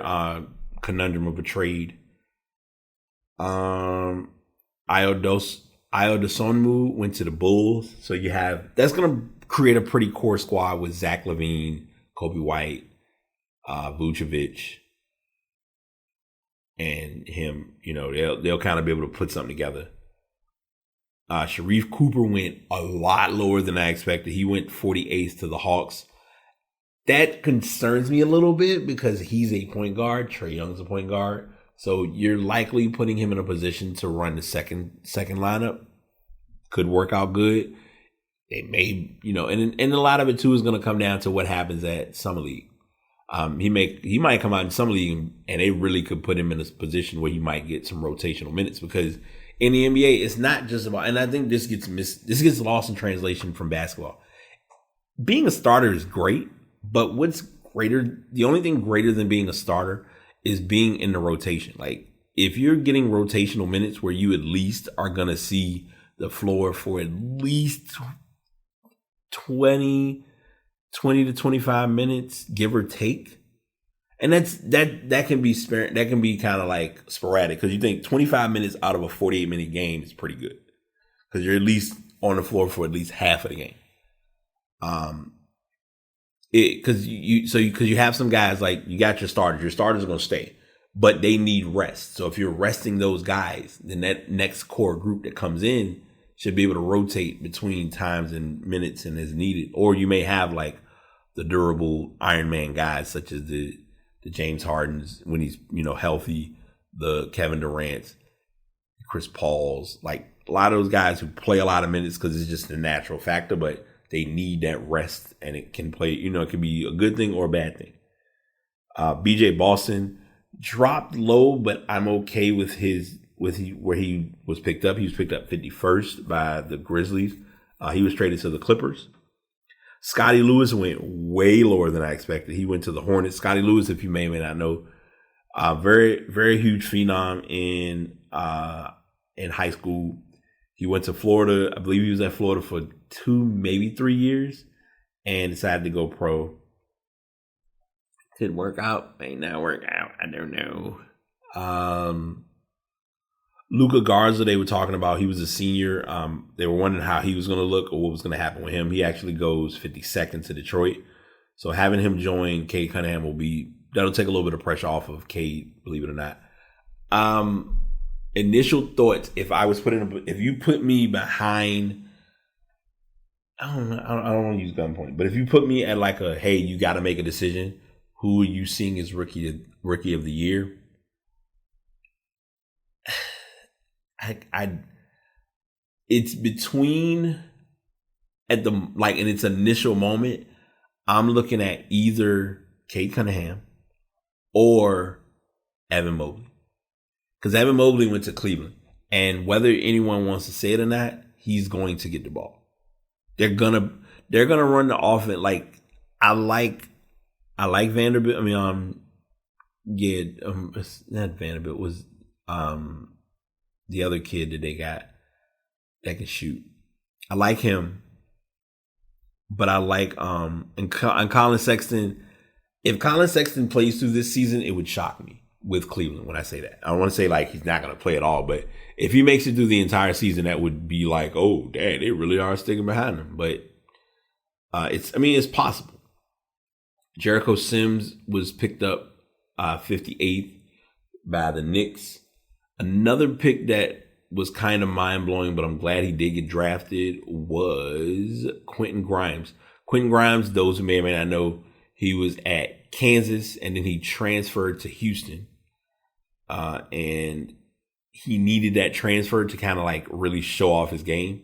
S1: conundrum of a trade. Ayo Dosunmu went to the Bulls. So that's going to create a pretty core squad with Zach LaVine, Kobe White, Vucevic, and him. They'll kind of be able to put something together. Sharif Cooper went a lot lower than I expected. He went 48th to the Hawks. That concerns me a little bit because he's a point guard. Trae Young's a point guard. So you're likely putting him in a position to run the second lineup. Could work out good. It may, and a lot of it too is going to come down to what happens at Summer League. He might come out in Summer League and they really could put him in a position where he might get some rotational minutes, because in the NBA, it's not just about, and I think this gets lost in translation from basketball. Being a starter is great, but the only thing greater than being a starter is being in the rotation. Like, if you're getting rotational minutes where you at least are going to see the floor for at least 20 to 25 minutes, give or take. And that can be that can be kind of like sporadic, because you think 25 minutes out of a 48-minute game is pretty good, because you're at least on the floor for at least half of the game. Because you have some guys, like, you got your starters. Your starters are going to stay, but they need rest. So if you're resting those guys, then that next core group that comes in should be able to rotate between times and minutes and as needed. Or you may have like the durable Iron Man guys, such as the James Hardens when he's, healthy, the Kevin Durant's, Chris Paul's, like a lot of those guys who play a lot of minutes because it's just a natural factor, but they need that rest, and it can play, it can be a good thing or a bad thing. BJ Boston dropped low, but I'm okay with where he was picked up. He was picked up 51st by the Grizzlies. He was traded to the Clippers. Scotty Lewis went way lower than I expected. He went to the Hornets. Scotty Lewis, if you may or may not know, very, very huge phenom in high school. He went to Florida. I believe he was at Florida for 2, maybe 3 years, and decided to go pro. Didn't work out. May not work out. I don't know. Luka Garza, they were talking about. He was a senior. They were wondering how he was going to look or what was going to happen with him. He actually goes 52nd to Detroit. So having him join Cade Cunningham that'll take a little bit of pressure off of Cade, believe it or not. Initial thoughts, if you put me behind, I don't want to use gunpoint, but if you put me at like hey, you got to make a decision, who are you seeing as rookie of the year? It's between in its initial moment, I'm looking at either Cade Cunningham or Evan Mobley. Because Evan Mobley went to Cleveland. And whether anyone wants to say it or not, he's going to get the ball. They're gonna run the offense. Like I like Vanderbilt. It's not Vanderbilt. It was the other kid that they got that can shoot. I like him, but I like and Colin Sexton. If Colin Sexton plays through this season, it would shock me with Cleveland when I say that. I don't want to say like he's not going to play at all, but if he makes it through the entire season, that would be like, oh, dang, they really are sticking behind him. But it's possible. Jericho Sims was picked up 58th by the Knicks. Another pick that was kind of mind-blowing, but I'm glad he did get drafted, was Quentin Grimes. Quentin Grimes, those who may or may not know, he was at Kansas, and then he transferred to Houston. And he needed that transfer to kind of like really show off his game.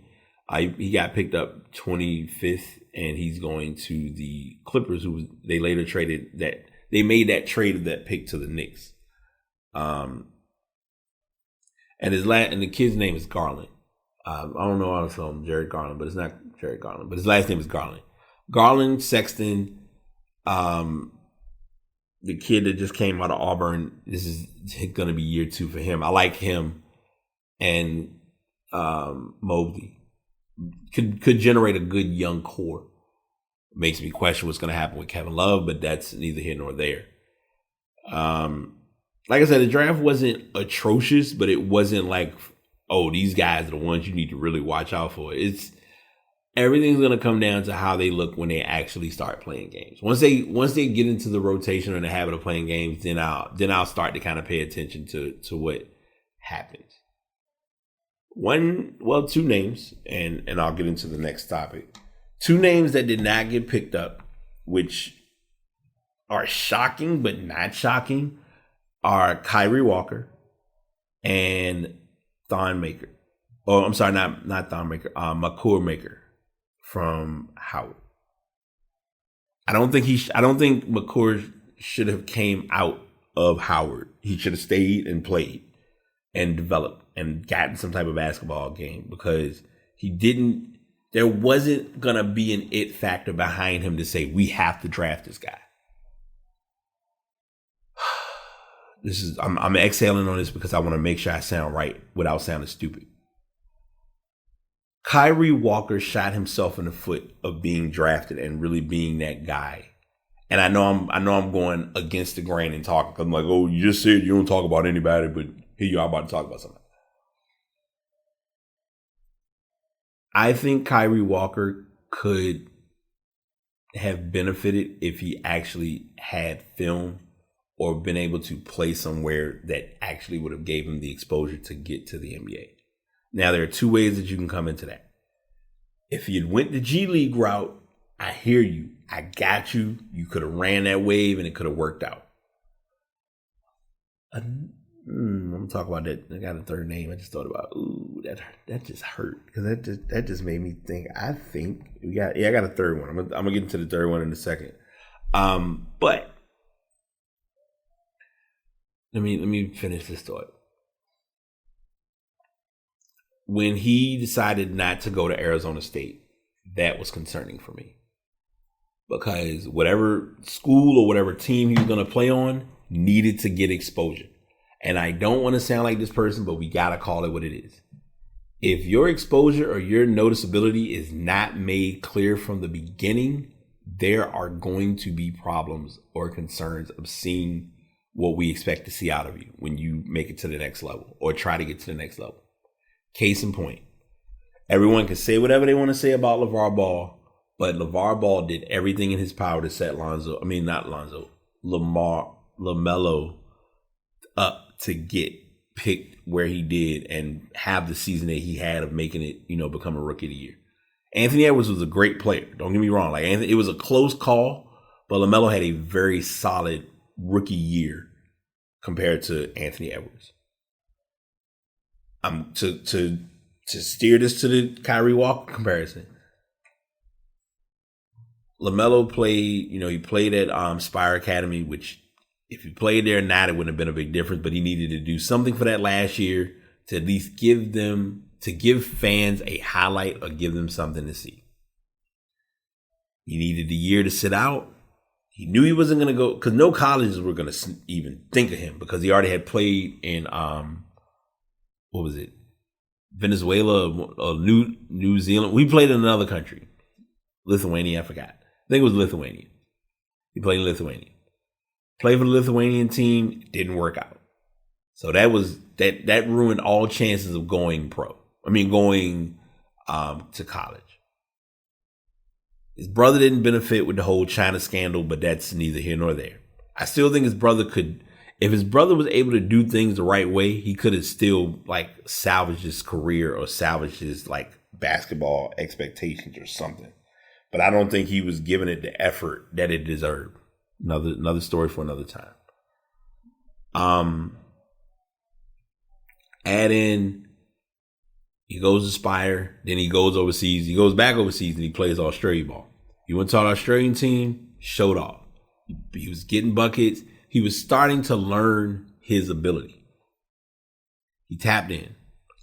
S1: He got picked up 25th, and he's going to the Clippers, who they later traded that. They made that trade of that pick to the Knicks. And the kid's name is Garland. I don't know how to spell him, Jared Garland, but it's not Jared Garland. But his last name is Garland. Garland, Sexton, the kid that just came out of Auburn. This is going to be year 2 for him. I like him, and Mobley could generate a good young core. Makes me question what's going to happen with Kevin Love, but that's neither here nor there. Like I said, the draft wasn't atrocious, but it wasn't like, oh, these guys are the ones you need to really watch out for. Everything's going to come down to how they look when they actually start playing games. Once they get into the rotation or the habit of playing games, then I'll start to kind of pay attention to what happens. Two names, and I'll get into the next topic. 2 names that did not get picked up, which are shocking but not shocking, are Kyrie Walker and Thon Maker. Oh, I'm sorry, not Thon Maker. Makur Maker from Howard. I don't think Makur should have came out of Howard. He should have stayed and played and developed and gotten some type of basketball game, because there wasn't gonna be an it factor behind him to say we have to draft this guy. I'm exhaling on this because I want to make sure I sound right without sounding stupid. Kyrie Walker shot himself in the foot of being drafted and really being that guy. And I know I'm going against the grain and talking, because I'm like, oh, you just said you don't talk about anybody, but here you are about to talk about something. I think Kyrie Walker could have benefited if he actually had film or been able to play somewhere that actually would have gave him the exposure to get to the NBA. Now, there are two ways that you can come into that. If you'd went the G League route, I hear you. I got you. You could have ran that wave and it could have worked out. I'm gonna talk about that. I got a third name. I just thought about. Ooh, that just hurt because that just made me think. I got a third one. I'm gonna get into the third one in a second. But let me finish this thought. When he decided not to go to Arizona State, that was concerning for me. Because whatever school or whatever team he was going to play on needed to get exposure. And I don't want to sound like this person, but we got to call it what it is. If your exposure or your noticeability is not made clear from the beginning, there are going to be problems or concerns of seeing what we expect to see out of you when you make it to the next level or try to get to the next level. Case in point, everyone can say whatever they want to say about LeVar Ball, but LeVar Ball did everything in his power to set LaMelo up to get picked where he did and have the season that he had of making it, become a Rookie of the Year. Anthony Edwards was a great player. Don't get me wrong. It was a close call, but LaMelo had a very solid rookie year compared to Anthony Edwards. To steer this to the Kyrie Walker comparison. LaMelo played, he played at Spire Academy, which if he played there or not, it wouldn't have been a big difference, but he needed to do something for that last year to at least give fans a highlight or give them something to see. He needed the year to sit out. He knew he wasn't going to go because no colleges were going to even think of him because he already had played in, Venezuela or New Zealand. We played in another country. Lithuania, I forgot. I think it was Lithuania. He played in Lithuania. Played for the Lithuanian team, didn't work out. So that ruined all chances of going pro. Going to college. His brother didn't benefit with the whole China scandal, but that's neither here nor there. I still think his brother could, if his brother was able to do things the right way, he could have still salvaged his career or salvaged his basketball expectations or something. But I don't think he was giving it the effort that it deserved. Another story for another time. Add in, he goes to Spire, then he goes overseas. He goes back overseas and he plays Australia ball. He went to an Australian team, showed off. He was getting buckets. He was starting to learn his ability. He tapped in.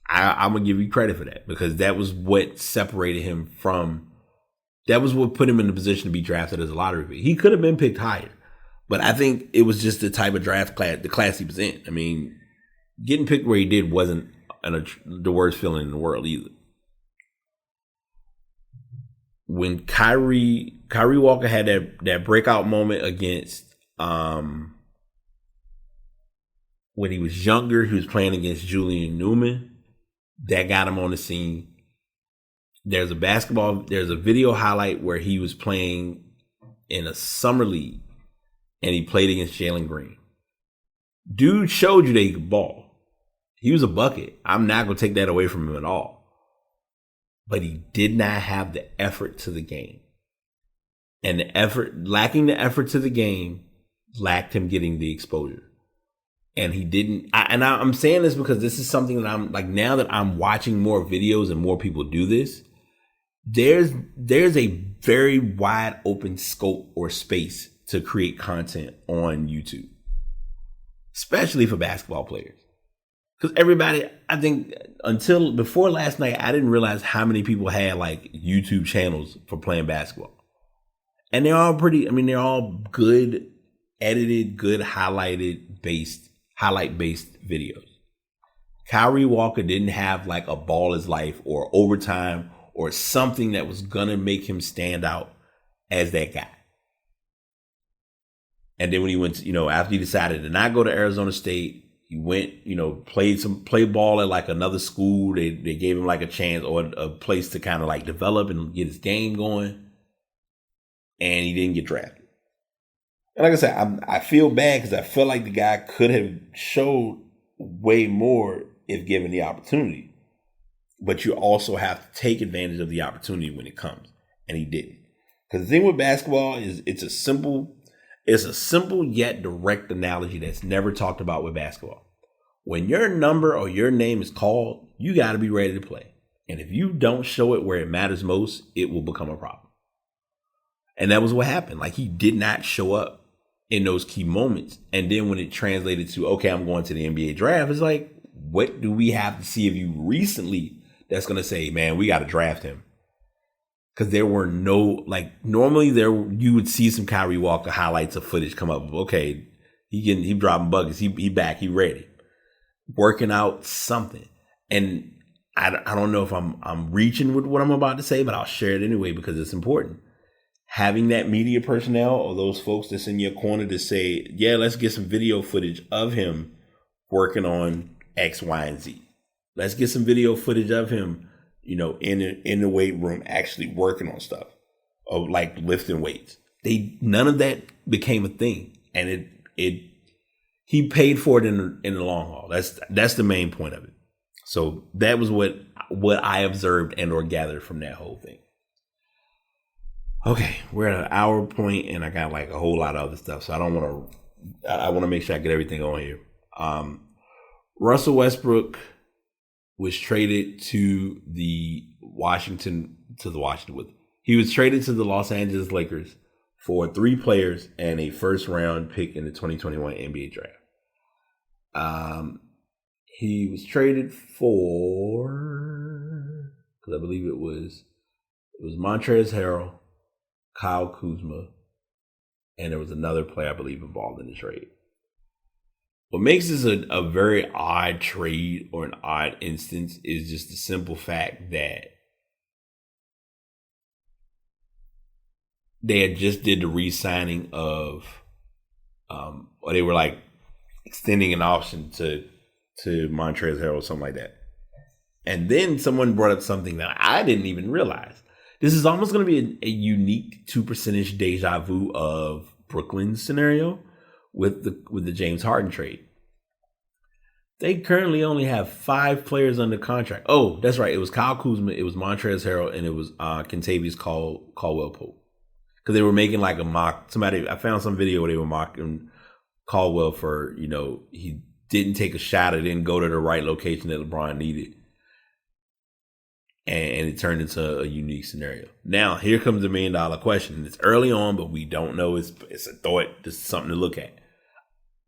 S1: I'm going to give you credit for that because that was what separated him from, that was what put him in the position to be drafted as a lottery pick. He could have been picked higher, but I think it was just the type of draft class, the class he was in. Getting picked where he did wasn't the worst feeling in the world either. When Kyrie Walker had that breakout moment against, when he was younger, he was playing against Julian Newman. That got him on the scene. There's a video highlight where he was playing in a summer league and he played against Jalen Green. Dude showed you that he could ball. He was a bucket. I'm not going to take that away from him at all. But he did not have the effort to the game. And lacking the effort to the game, lacked him getting the exposure. And he didn't. I'm saying this because this is something that I'm now that I'm watching more videos and more people do this, there's a very wide open scope or space to create content on YouTube, especially for basketball players. Because everybody, I think until before last night, I didn't realize how many people had YouTube channels for playing basketball. And they're all they're all good, edited, good highlight based videos. Kyrie Walker didn't have a Ball is Life or Overtime or something that was going to make him stand out as that guy. And then when he went, after he decided to not go to Arizona State, he went, played ball at another school. They gave him a chance or a place to kind of develop and get his game going. And he didn't get drafted. And like I said, I feel bad because I feel like the guy could have showed way more if given the opportunity. But you also have to take advantage of the opportunity when it comes. And he didn't. Because the thing with basketball is it's a simple yet direct analogy that's never talked about with basketball. When your number or your name is called, you got to be ready to play. And if you don't show it where it matters most, it will become a problem. And that was what happened. Like, he did not show up in those key moments. And then when it translated to, okay, I'm going to the NBA draft, it's like, what do we have to see of you recently that's going to say, man, we got to draft him? Because there were no, like, normally you would see some Kyrie Walker highlights of footage come up. Okay, he dropping buckets. He back. He ready. Working out something. And I don't know if I'm reaching with what I'm about to say, but I'll share it anyway because it's important. Having that media personnel or those folks that's in your corner to say, yeah, let's get some video footage of him working on X, Y, and Z. Let's get some video footage of him, in the weight room actually working on stuff, or like lifting weights. None of that became a thing, and he paid for it in the long haul. That's the main point of it. So that was what I observed and or gathered from that whole thing. Okay, we're at an hour point, and I got like a whole lot of other stuff, so I want to make sure I get everything on here. Russell Westbrook was traded to the Washington. He was traded to the Los Angeles Lakers for 3 players and a first round pick in the 2021 NBA draft. He was traded for, because I believe it was Montrezl Harrell, Kyle Kuzma, and there was another player I believe involved in the trade. What makes this a very odd trade or an odd instance is just the simple fact that they had just did the re-signing of, or they were like extending an option to Montrezl Harrell or something like that. And then someone brought up something that I didn't even realize. This is almost going to be a unique 2% deja vu of Brooklyn's scenario with the James Harden trade. They currently only have 5 players under contract. Oh, that's right. It was Kyle Kuzma, it was Montrezl Harrell, and it was Kentavious Caldwell Pope. Because they were making like a mock. I found some video where they were mocking Caldwell for, he didn't take a shot or didn't go to the right location that LeBron needed. And it turned into a unique scenario. Now, here comes the $1 million question. It's early on, but we don't know. It's a thought. It's something to look at.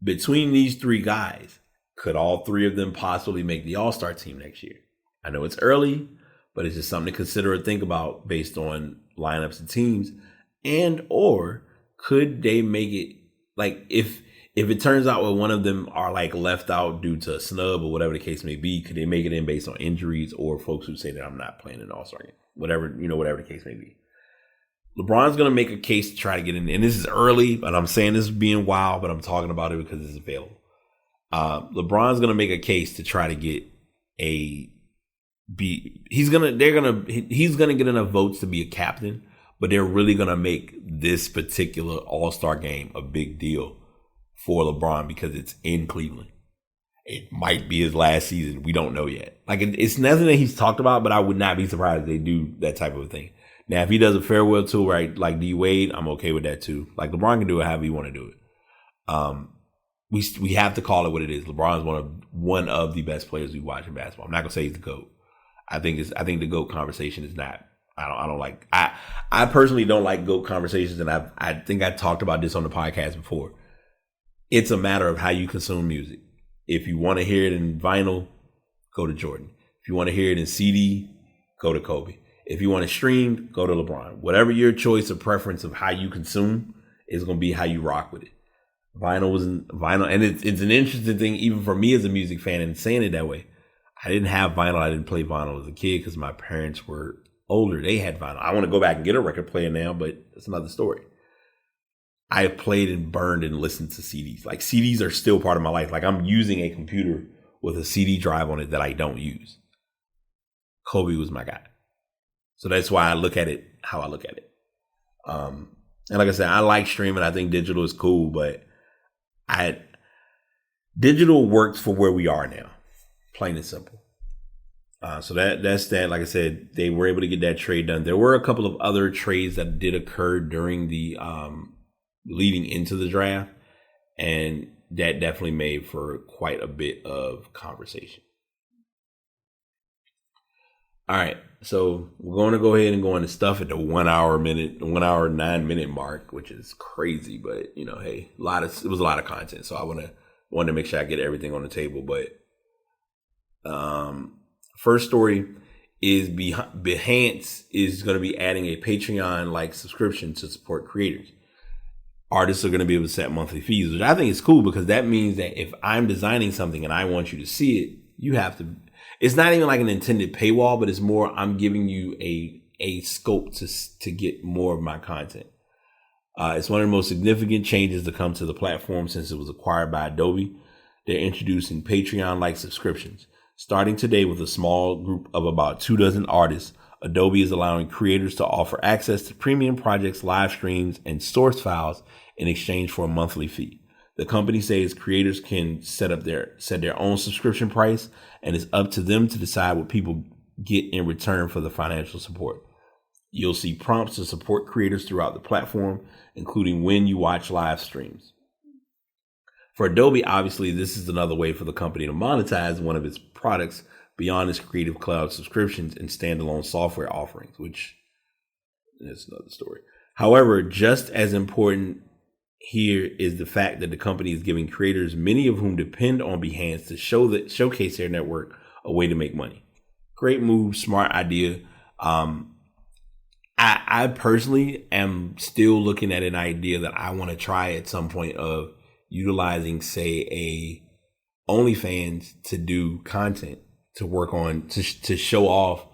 S1: Between these 3 guys, could all 3 of them possibly make the All-Star team next year? I know it's early, but it's just something to consider or think about based on lineups and teams. And or could they make it, like, if it turns out where one of them are like left out due to a snub or whatever the case may be, could they make it in based on injuries or folks who say that I'm not playing an All-Star game? Whatever the case may be. LeBron's going to make a case to try to get in. And this is early, and I'm saying this being wild, but I'm talking about it because it's available. LeBron's going to make a case to try to get he's going to get enough votes to be a captain, but they're really going to make this particular All-Star game a big deal for LeBron because it's in Cleveland. It might be his last season. We don't know yet. Like, it's nothing that he's talked about, but I would not be surprised if they do that type of a thing. Now, if he does a farewell tour, right, like D Wade, I'm okay with that too. Like, LeBron can do it however he want to do it. We have to call it what it is. LeBron is one of the best players we watch in basketball. I'm not gonna say he's the GOAT. I think the GOAT conversation is not. I personally don't like GOAT conversations, and I think I talked about this on the podcast before. It's a matter of how you consume music. If you want to hear it in vinyl, go to Jordan. If you want to hear it in CD, go to Kobe. If you want it streamed, go to LeBron. Whatever your choice or preference of how you consume is going to be how you rock with it. Vinyl, and it's an interesting thing even for me as a music fan and saying it that way. I didn't have vinyl. I didn't play vinyl as a kid because my parents were older. They had vinyl. I want to go back and get a record player now, but it's another story. I played and burned and listened to CDs. Like, CDs are still part of my life. Like, I'm using a computer with a CD drive on it that I don't use. Kobe was my guy. So that's why I look at it how I look at it. And like I said, I like streaming. I think digital is cool, but digital works for where we are now, plain and simple. So that's that. Like I said, they were able to get that trade done. There were a couple of other trades that did occur during the leading into the draft, and that definitely made for quite a bit of conversation. All right, so we're going to go ahead and go into stuff at the 1 hour 9 minute mark, which is crazy, but hey, it was a lot of content, so I wanted to make sure I get everything on the table. But first story is Behance is going to be adding a Patreon-like subscription to support creators. Artists are going to be able to set monthly fees, which I think is cool because that means that if I'm designing something and I want you to see it, you have to. It's not even like an intended paywall, but it's more I'm giving you a scope to get more of my content. It's one of the most significant changes to come to the platform since it was acquired by Adobe. They're introducing Patreon-like subscriptions. Starting today with a small group of about 24 artists, Adobe is allowing creators to offer access to premium projects, live streams, and source files in exchange for a monthly fee. The company says creators can set their own subscription price, and it's up to them to decide what people get in return for the financial support. You'll see prompts to support creators throughout the platform, including when you watch live streams. For Adobe, obviously, this is another way for the company to monetize one of its products beyond its Creative Cloud subscriptions and standalone software offerings, which is another story. However, just as important here is the fact that the company is giving creators, many of whom depend on Behance to showcase their network, a way to make money. Great move, smart idea. I personally am still looking at an idea that I want to try at some point of utilizing, say, a OnlyFans to do content, to work on, to show off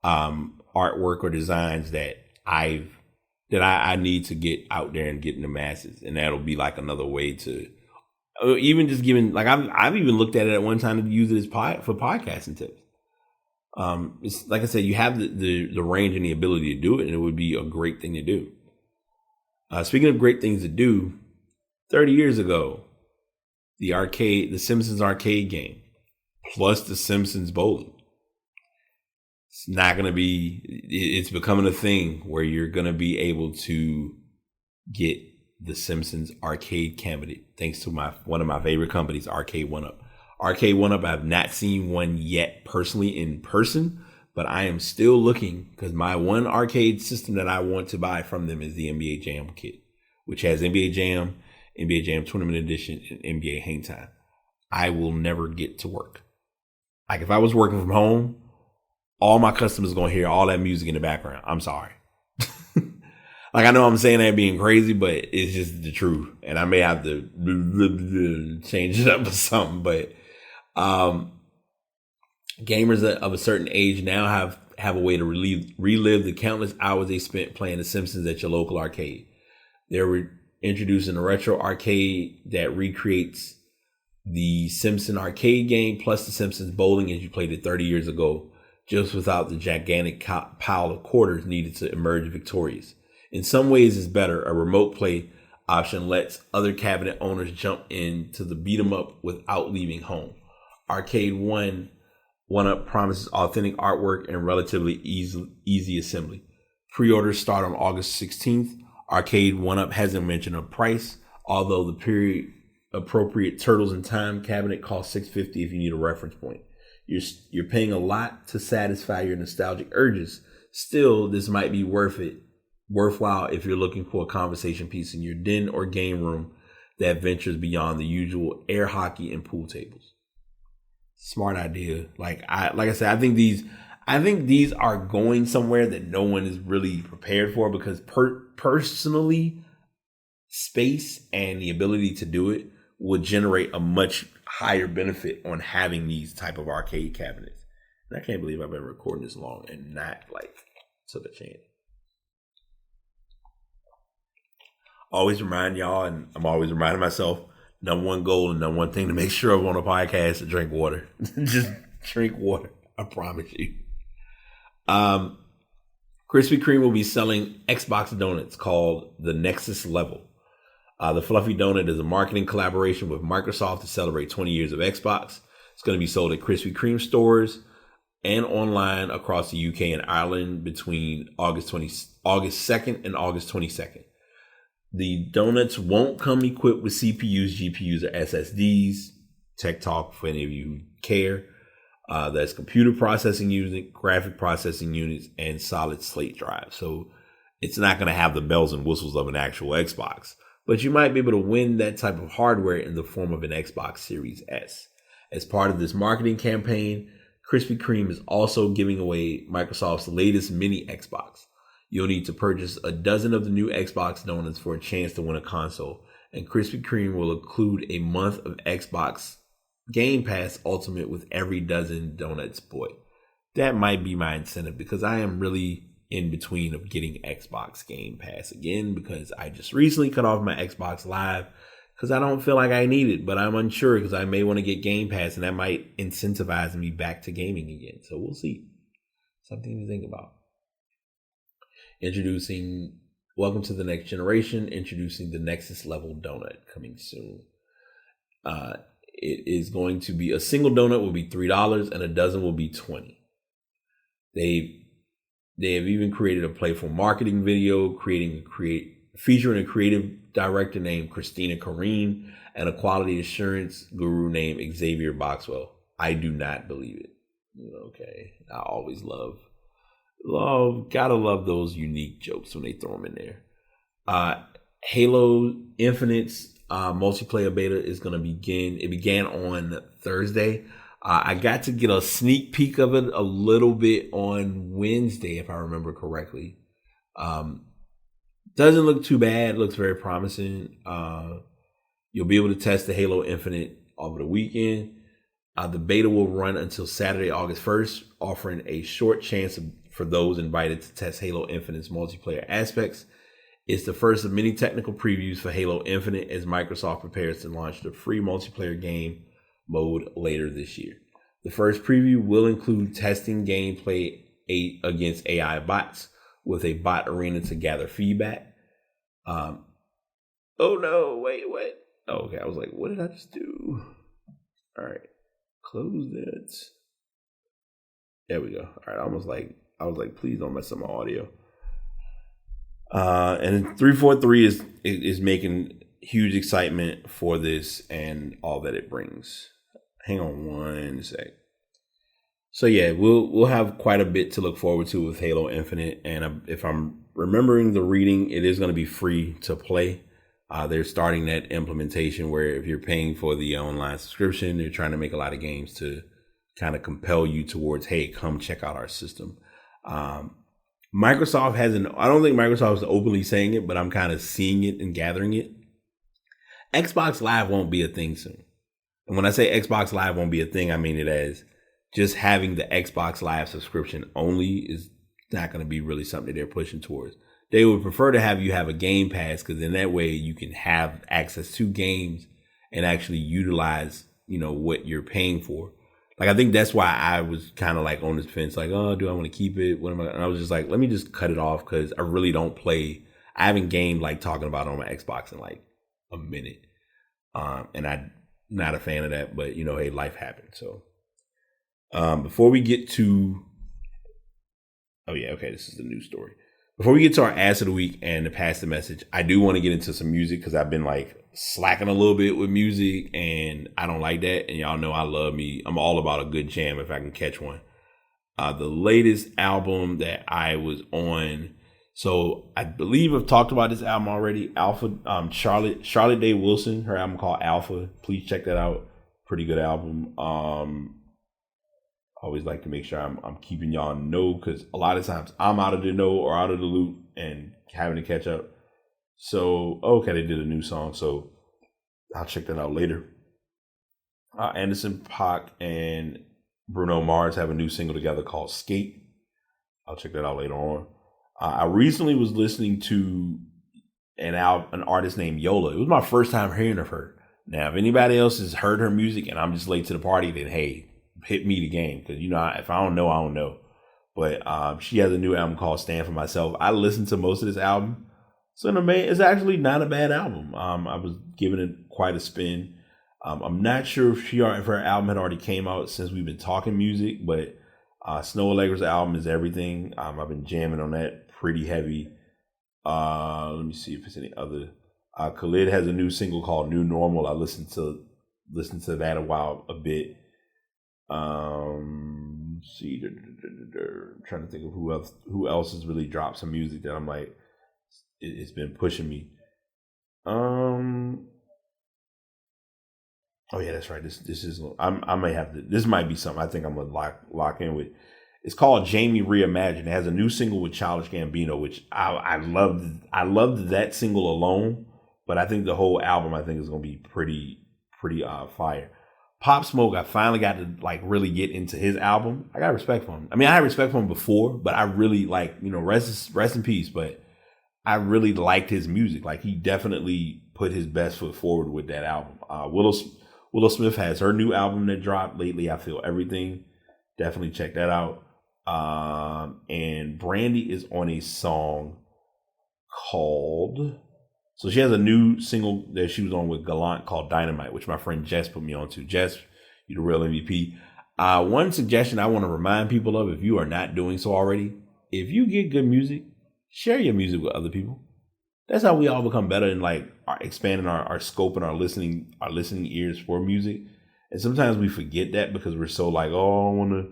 S1: artwork or designs that I need to get out there and get in the masses, and that'll be like another way to, even just giving, like I've even looked at it at one time to use it as for podcasting tips. It's like I said, you have the range and the ability to do it, and it would be a great thing to do. Speaking of great things to do, 30 years ago, the Simpsons arcade game plus the Simpsons bowling. It's becoming a thing where you're going to be able to get the Simpsons arcade cabinet thanks to one of my favorite companies, Arcade1Up. Arcade1Up, I've not seen one yet personally in person, but I am still looking because my one arcade system that I want to buy from them is the NBA Jam kit, which has NBA Jam Tournament Edition, and NBA Hang Time. I will never get to work. Like if I was working from home, all my customers are going to hear all that music in the background. I'm sorry. Like I know I'm saying that being crazy, but it's just the truth. And I may have to change it up or something, but gamers of a certain age now have a way to relive the countless hours they spent playing The Simpsons at your local arcade. They're introducing a retro arcade that recreates the Simpson arcade game plus the Simpsons bowling as you played it 30 years ago, just without the gigantic pile of quarters needed to emerge victorious. In some ways, it's better. A remote play option lets other cabinet owners jump into the beat 'em up without leaving home. Arcade1Up promises authentic artwork and relatively easy assembly. Pre-orders start on August 16th. Arcade1Up hasn't mentioned a price, although the period appropriate Turtles in Time cabinet costs $650 if you need a reference point. You're paying a lot to satisfy your nostalgic urges. Still, this might be worthwhile if you're looking for a conversation piece in your den or game room that ventures beyond the usual air hockey and pool tables. Smart idea. Like I said, I think these are going somewhere that no one is really prepared for, because personally, space and the ability to do it would generate a much higher benefit on having these type of arcade cabinets. And I can't believe I've been recording this long and not took a chance. Always remind y'all, and I'm always reminding myself, number one goal and number one thing to make sure of on a podcast is to drink water. Just drink water. I promise you. Krispy Kreme will be selling Xbox donuts called the Nexus Level. The Fluffy Donut is a marketing collaboration with Microsoft to celebrate 20 years of Xbox. It's going to be sold at Krispy Kreme stores and online across the UK and Ireland between August 2nd and August 22nd. The donuts won't come equipped with CPUs, GPUs, or SSDs. Tech talk for any of you who care. That's computer processing unit, graphic processing units, and solid slate drives. So it's not going to have the bells and whistles of an actual Xbox, but you might be able to win that type of hardware in the form of an Xbox Series S. As part of this marketing campaign, Krispy Kreme is also giving away Microsoft's latest mini Xbox. You'll need to purchase a dozen of the new Xbox donuts for a chance to win a console, and Krispy Kreme will include a month of Xbox Game Pass Ultimate with every dozen donuts. Boy, that might be my incentive, because I am really in between of getting Xbox Game Pass again, because I just recently cut off my Xbox Live because I don't feel like I need it, but I'm unsure because I may want to get Game Pass, and that might incentivize me back to gaming again. So we'll see. Something to think about. Welcome to the next generation, introducing the Nexus Level Donut coming soon. It is going to be a single donut will be $3 and a dozen will be $20. They have even created a playful marketing video, featuring a creative director named Christina Kareen and a quality assurance guru named Xavier Boxwell. I do not believe it. Okay, I always gotta love those unique jokes when they throw them in there. Halo Infinite's multiplayer beta is going to begin. It began on Thursday. I got to get a sneak peek of it a little bit on Wednesday, if I remember correctly. Doesn't look too bad. Looks very promising. You'll be able to test the Halo Infinite over the weekend. The beta will run until Saturday, August 1st, offering a short chance for those invited to test Halo Infinite's multiplayer aspects. It's the first of many technical previews for Halo Infinite as Microsoft prepares to launch the free multiplayer game mode later this year. The first preview will include testing gameplay against AI bots with a bot arena to gather feedback. Oh no, wait, what? Oh, okay, I was like, what did I just do? All right, close that. There we go. All right, I was like, please don't mess up my audio. And 343 is making huge excitement for this and all that it brings. Hang on one sec. So yeah, we'll have quite a bit to look forward to with Halo Infinite, and if I'm remembering the reading, it is going to be free to play. They're starting that implementation where if you're paying for the online subscription, they're trying to make a lot of games to kind of compel you towards, hey, come check out our system. Microsoft I don't think Microsoft is openly saying it, but I'm kind of seeing it and gathering it. Xbox Live won't be a thing soon. And when I say Xbox Live won't be a thing, I mean it as just having the Xbox Live subscription only is not going to be really something that they're pushing towards. They would prefer to have you have a Game Pass, because in that way you can have access to games and actually utilize, what you're paying for. Like, I think that's why I was kind of like on this fence, like, oh, do I want to keep it? And I was just like, let me just cut it off, because I really don't play. I haven't gamed like talking about it on my Xbox in like a minute. And I'm not a fan of that, but hey, life happens. So before we get to, this is the news story. Before we get to our ass of the week and to pass the message, I do want to get into some music, because I've been like slacking a little bit with music, and I don't like that. And y'all know I love me. I'm all about a good jam if I can catch one. The latest album that I was on, so I believe I've talked about this album already. Alpha, Charlotte Day Wilson, her album called Alpha. Please check that out. Pretty good album. Always like to make sure I'm keeping y'all in the know, because a lot of times I'm out of the know or out of the loop and having to catch up. So, okay, they did a new song, so I'll check that out later. Anderson .Paak and Bruno Mars have a new single together called Skate. I'll check that out later on. I recently was listening to an artist named Yola. It was my first time hearing of her. Now, if anybody else has heard her music and I'm just late to the party, then hey, hit me the game, because if I don't know, I don't know. But she has a new album called Stand For Myself. I listened to most of this album. So it's actually not a bad album. I was giving it quite a spin. I'm not sure if her album had already came out since we've been talking music, but Snoh Aalegra's album is everything. I've been jamming on that pretty heavy. Let me see if it's any other. Khalid has a new single called New Normal. I listened to that a bit. Let's see, I'm trying to think of who else has really dropped some music that I'm like, it's been pushing me. Oh yeah, that's right. This is I may have to. This might be something I think I'm gonna lock in with. It's called Jamie Reimagined. It has a new single with Childish Gambino, which I loved. I loved that single alone, but I think the whole album is gonna be pretty fire. Pop Smoke, I finally got to like really get into his album. I got respect for him. I mean, I had respect for him before, but I really rest in peace. But I really liked his music. Like he definitely put his best foot forward with that album. Willow Smith has her new album that dropped lately. I Feel Everything. Definitely check that out. And Brandy is on a song called. So she has a new single that she was on with Gallant called Dynamite, which my friend Jess put me on to. Jess, you the real MVP. One suggestion I want to remind people of, if you are not doing so already, if you get good music, share your music with other people. That's how we all become better in like expanding our scope and our listening ears for music. And sometimes we forget that because we're so like, oh,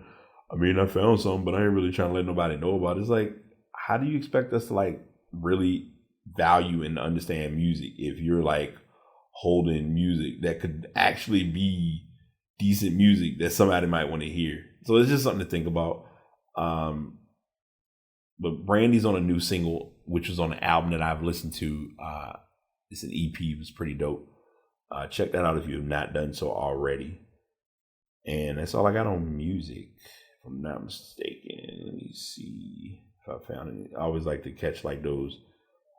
S1: I found something, but I ain't really trying to let nobody know about it. It's like, how do you expect us to like really value and understand music if you're like holding music that could actually be decent music that somebody might want to hear? So it's just something to think about. But Brandy's on a new single, which was on an album that I've listened to. It's an EP. It was pretty dope. Check that out if you have not done so already. And that's all I got on music, if I'm not mistaken. Let me see if I found any. I always like to catch like those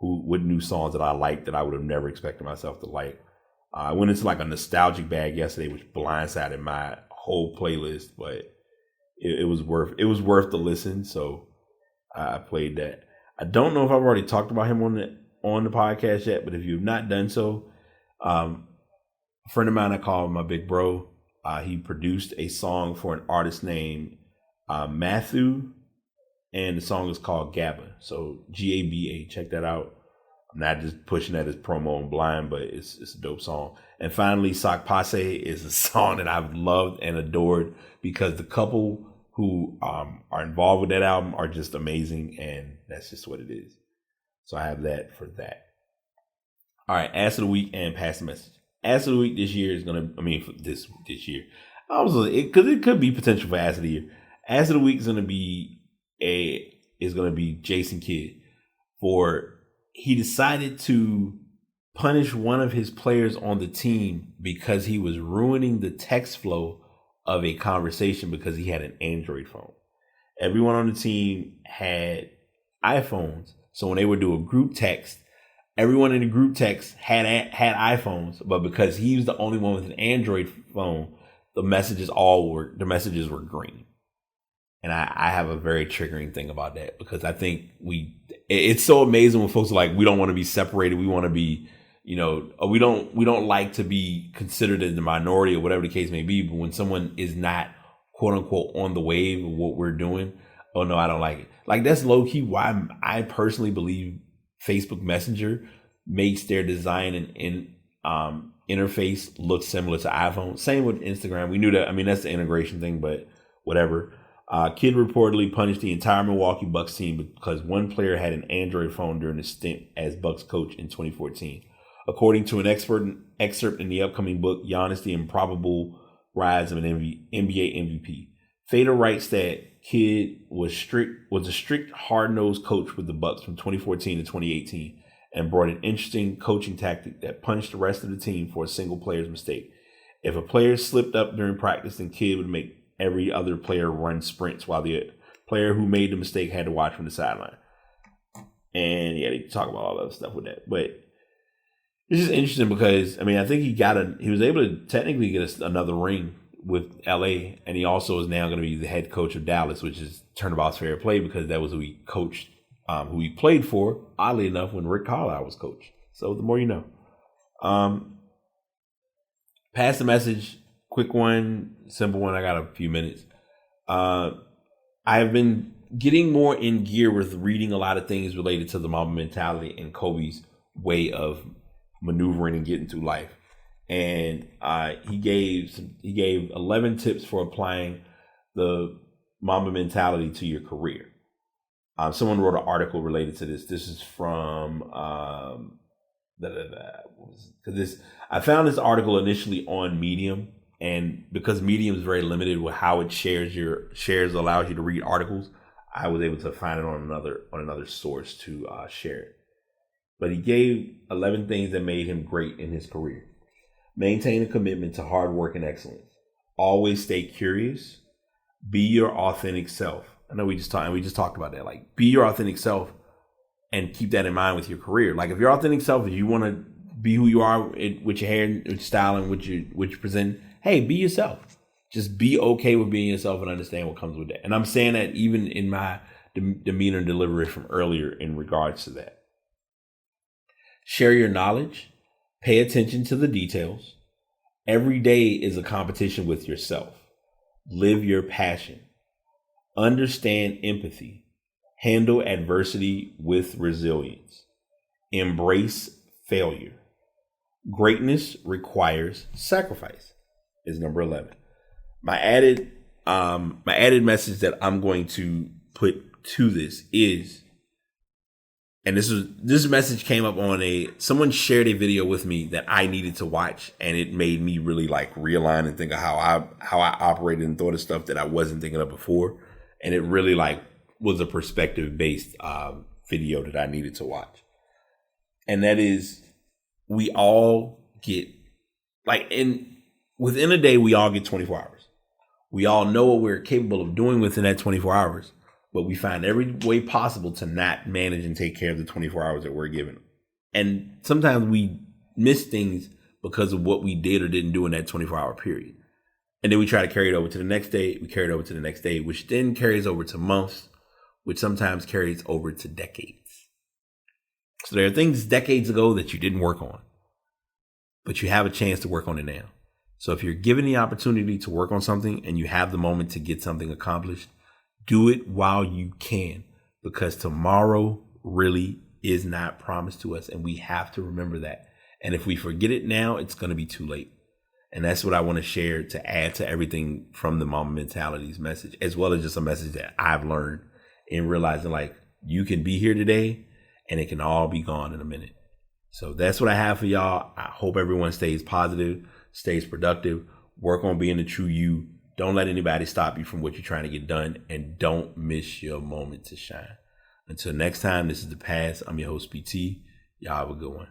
S1: what new songs that I like that I would have never expected myself to like. I went into like a nostalgic bag yesterday, which blindsided my whole playlist, but it was worth the listen. So I played that. I don't know if I've already talked about him on the podcast yet, but if you've not done so, a friend of mine I call my big bro. He produced a song for an artist named Matthew, and the song is called Gabba. So Gaba. Check that out. I'm not just pushing that as promo and blind, but it's a dope song. And finally, Sock Passe is a song that I've loved and adored because the couple who are involved with that album are just amazing, and that's just what it is. So I have that for that. All right, Ass of the Week and Pass the Message. Ass of the Week this year is for this year. Because it could be potential for Ass of the Year. Ass of the Week is gonna be Jason Kidd, for he decided to punish one of his players on the team because he was ruining the text flow of a conversation because he had an Android phone. Everyone on the team had iPhones, so when they would do a group text, everyone in the group text had iPhones, but because he was the only one with an Android phone, the messages were green. And I have a very triggering thing about that because I think it's so amazing when folks are like, we don't want to be separated. We want to be, we don't like to be considered as the minority or whatever the case may be. But when someone is not quote unquote on the wave of what we're doing, oh no, I don't like it. Like that's low key why I personally believe Facebook Messenger makes their design and interface look similar to iPhone. Same with Instagram. We knew that. I mean, that's the integration thing, but whatever. Kidd reportedly punished the entire Milwaukee Bucks team because one player had an Android phone during his stint as Bucks coach in 2014. According to an excerpt in the upcoming book, Giannis, the Improbable Rise of an NBA MVP. Feder writes that Kidd was a strict, hard-nosed coach with the Bucks from 2014 to 2018 and brought an interesting coaching tactic that punished the rest of the team for a single player's mistake. If a player slipped up during practice, then Kidd would make every other player run sprints while the player who made the mistake had to watch from the sideline. And yeah, they talk about all that stuff with that. But it's just interesting because, I mean, I think he was able to technically get another ring with LA, and he also is now going to be the head coach of Dallas, which is Turnabout's favorite play because that was who he coached, who he played for, oddly enough, when Rick Carlisle was coach. So the more you know. Pass the message, quick one, simple one. I got a few minutes. I have been getting more in gear with reading a lot of things related to the Mamba mentality and Kobe's way of maneuvering and getting through life. And he gave 11 tips for applying the Mamba mentality to your career. Someone wrote an article related to this. This is from I found this article initially on Medium, and because Medium is very limited with how it shares allows you to read articles, I was able to find it on another source to share it. But he gave 11 things that made him great in his career. Maintain a commitment to hard work and excellence. Always stay curious. Be your authentic self. I know we just talked about that. Like, be your authentic self and keep that in mind with your career. Like, if your authentic self, if you want to be who you are with your hair and style and what you present, hey, be yourself. Just be okay with being yourself and understand what comes with that. And I'm saying that even in my demeanor and delivery from earlier in regards to that. Share your knowledge. Pay attention to the details. Every day is a competition with yourself. Live your passion. Understand empathy. Handle adversity with resilience. Embrace failure. Greatness requires sacrifice is number 11. My added message that I'm going to put to this is, and this message came up on someone shared a video with me that I needed to watch, and it made me really like realign and think of how I operated and thought of stuff that I wasn't thinking of before. And it really like was a perspective based video that I needed to watch. And that is, we all get within a day, we all get 24 hours. We all know what we're capable of doing within that 24 hours. But we find every way possible to not manage and take care of the 24 hours that we're given. And sometimes we miss things because of what we did or didn't do in that 24-hour period. And then we try to carry it over to the next day. We carry it over to the next day, which then carries over to months, which sometimes carries over to decades. So there are things decades ago that you didn't work on, but you have a chance to work on it now. So if you're given the opportunity to work on something and you have the moment to get something accomplished, do it while you can, because tomorrow really is not promised to us, and we have to remember that. And if we forget it now, it's going to be too late. And that's what I want to share to add to everything from the Mamba Mentalities message, as well as just a message that I've learned in realizing like you can be here today and it can all be gone in a minute. So that's what I have for y'all. I hope everyone stays positive, stays productive, work on being the true you. Don't let anybody stop you from what you're trying to get done, and don't miss your moment to shine. Until next time, this is The Pass. I'm your host, PT. Y'all have a good one.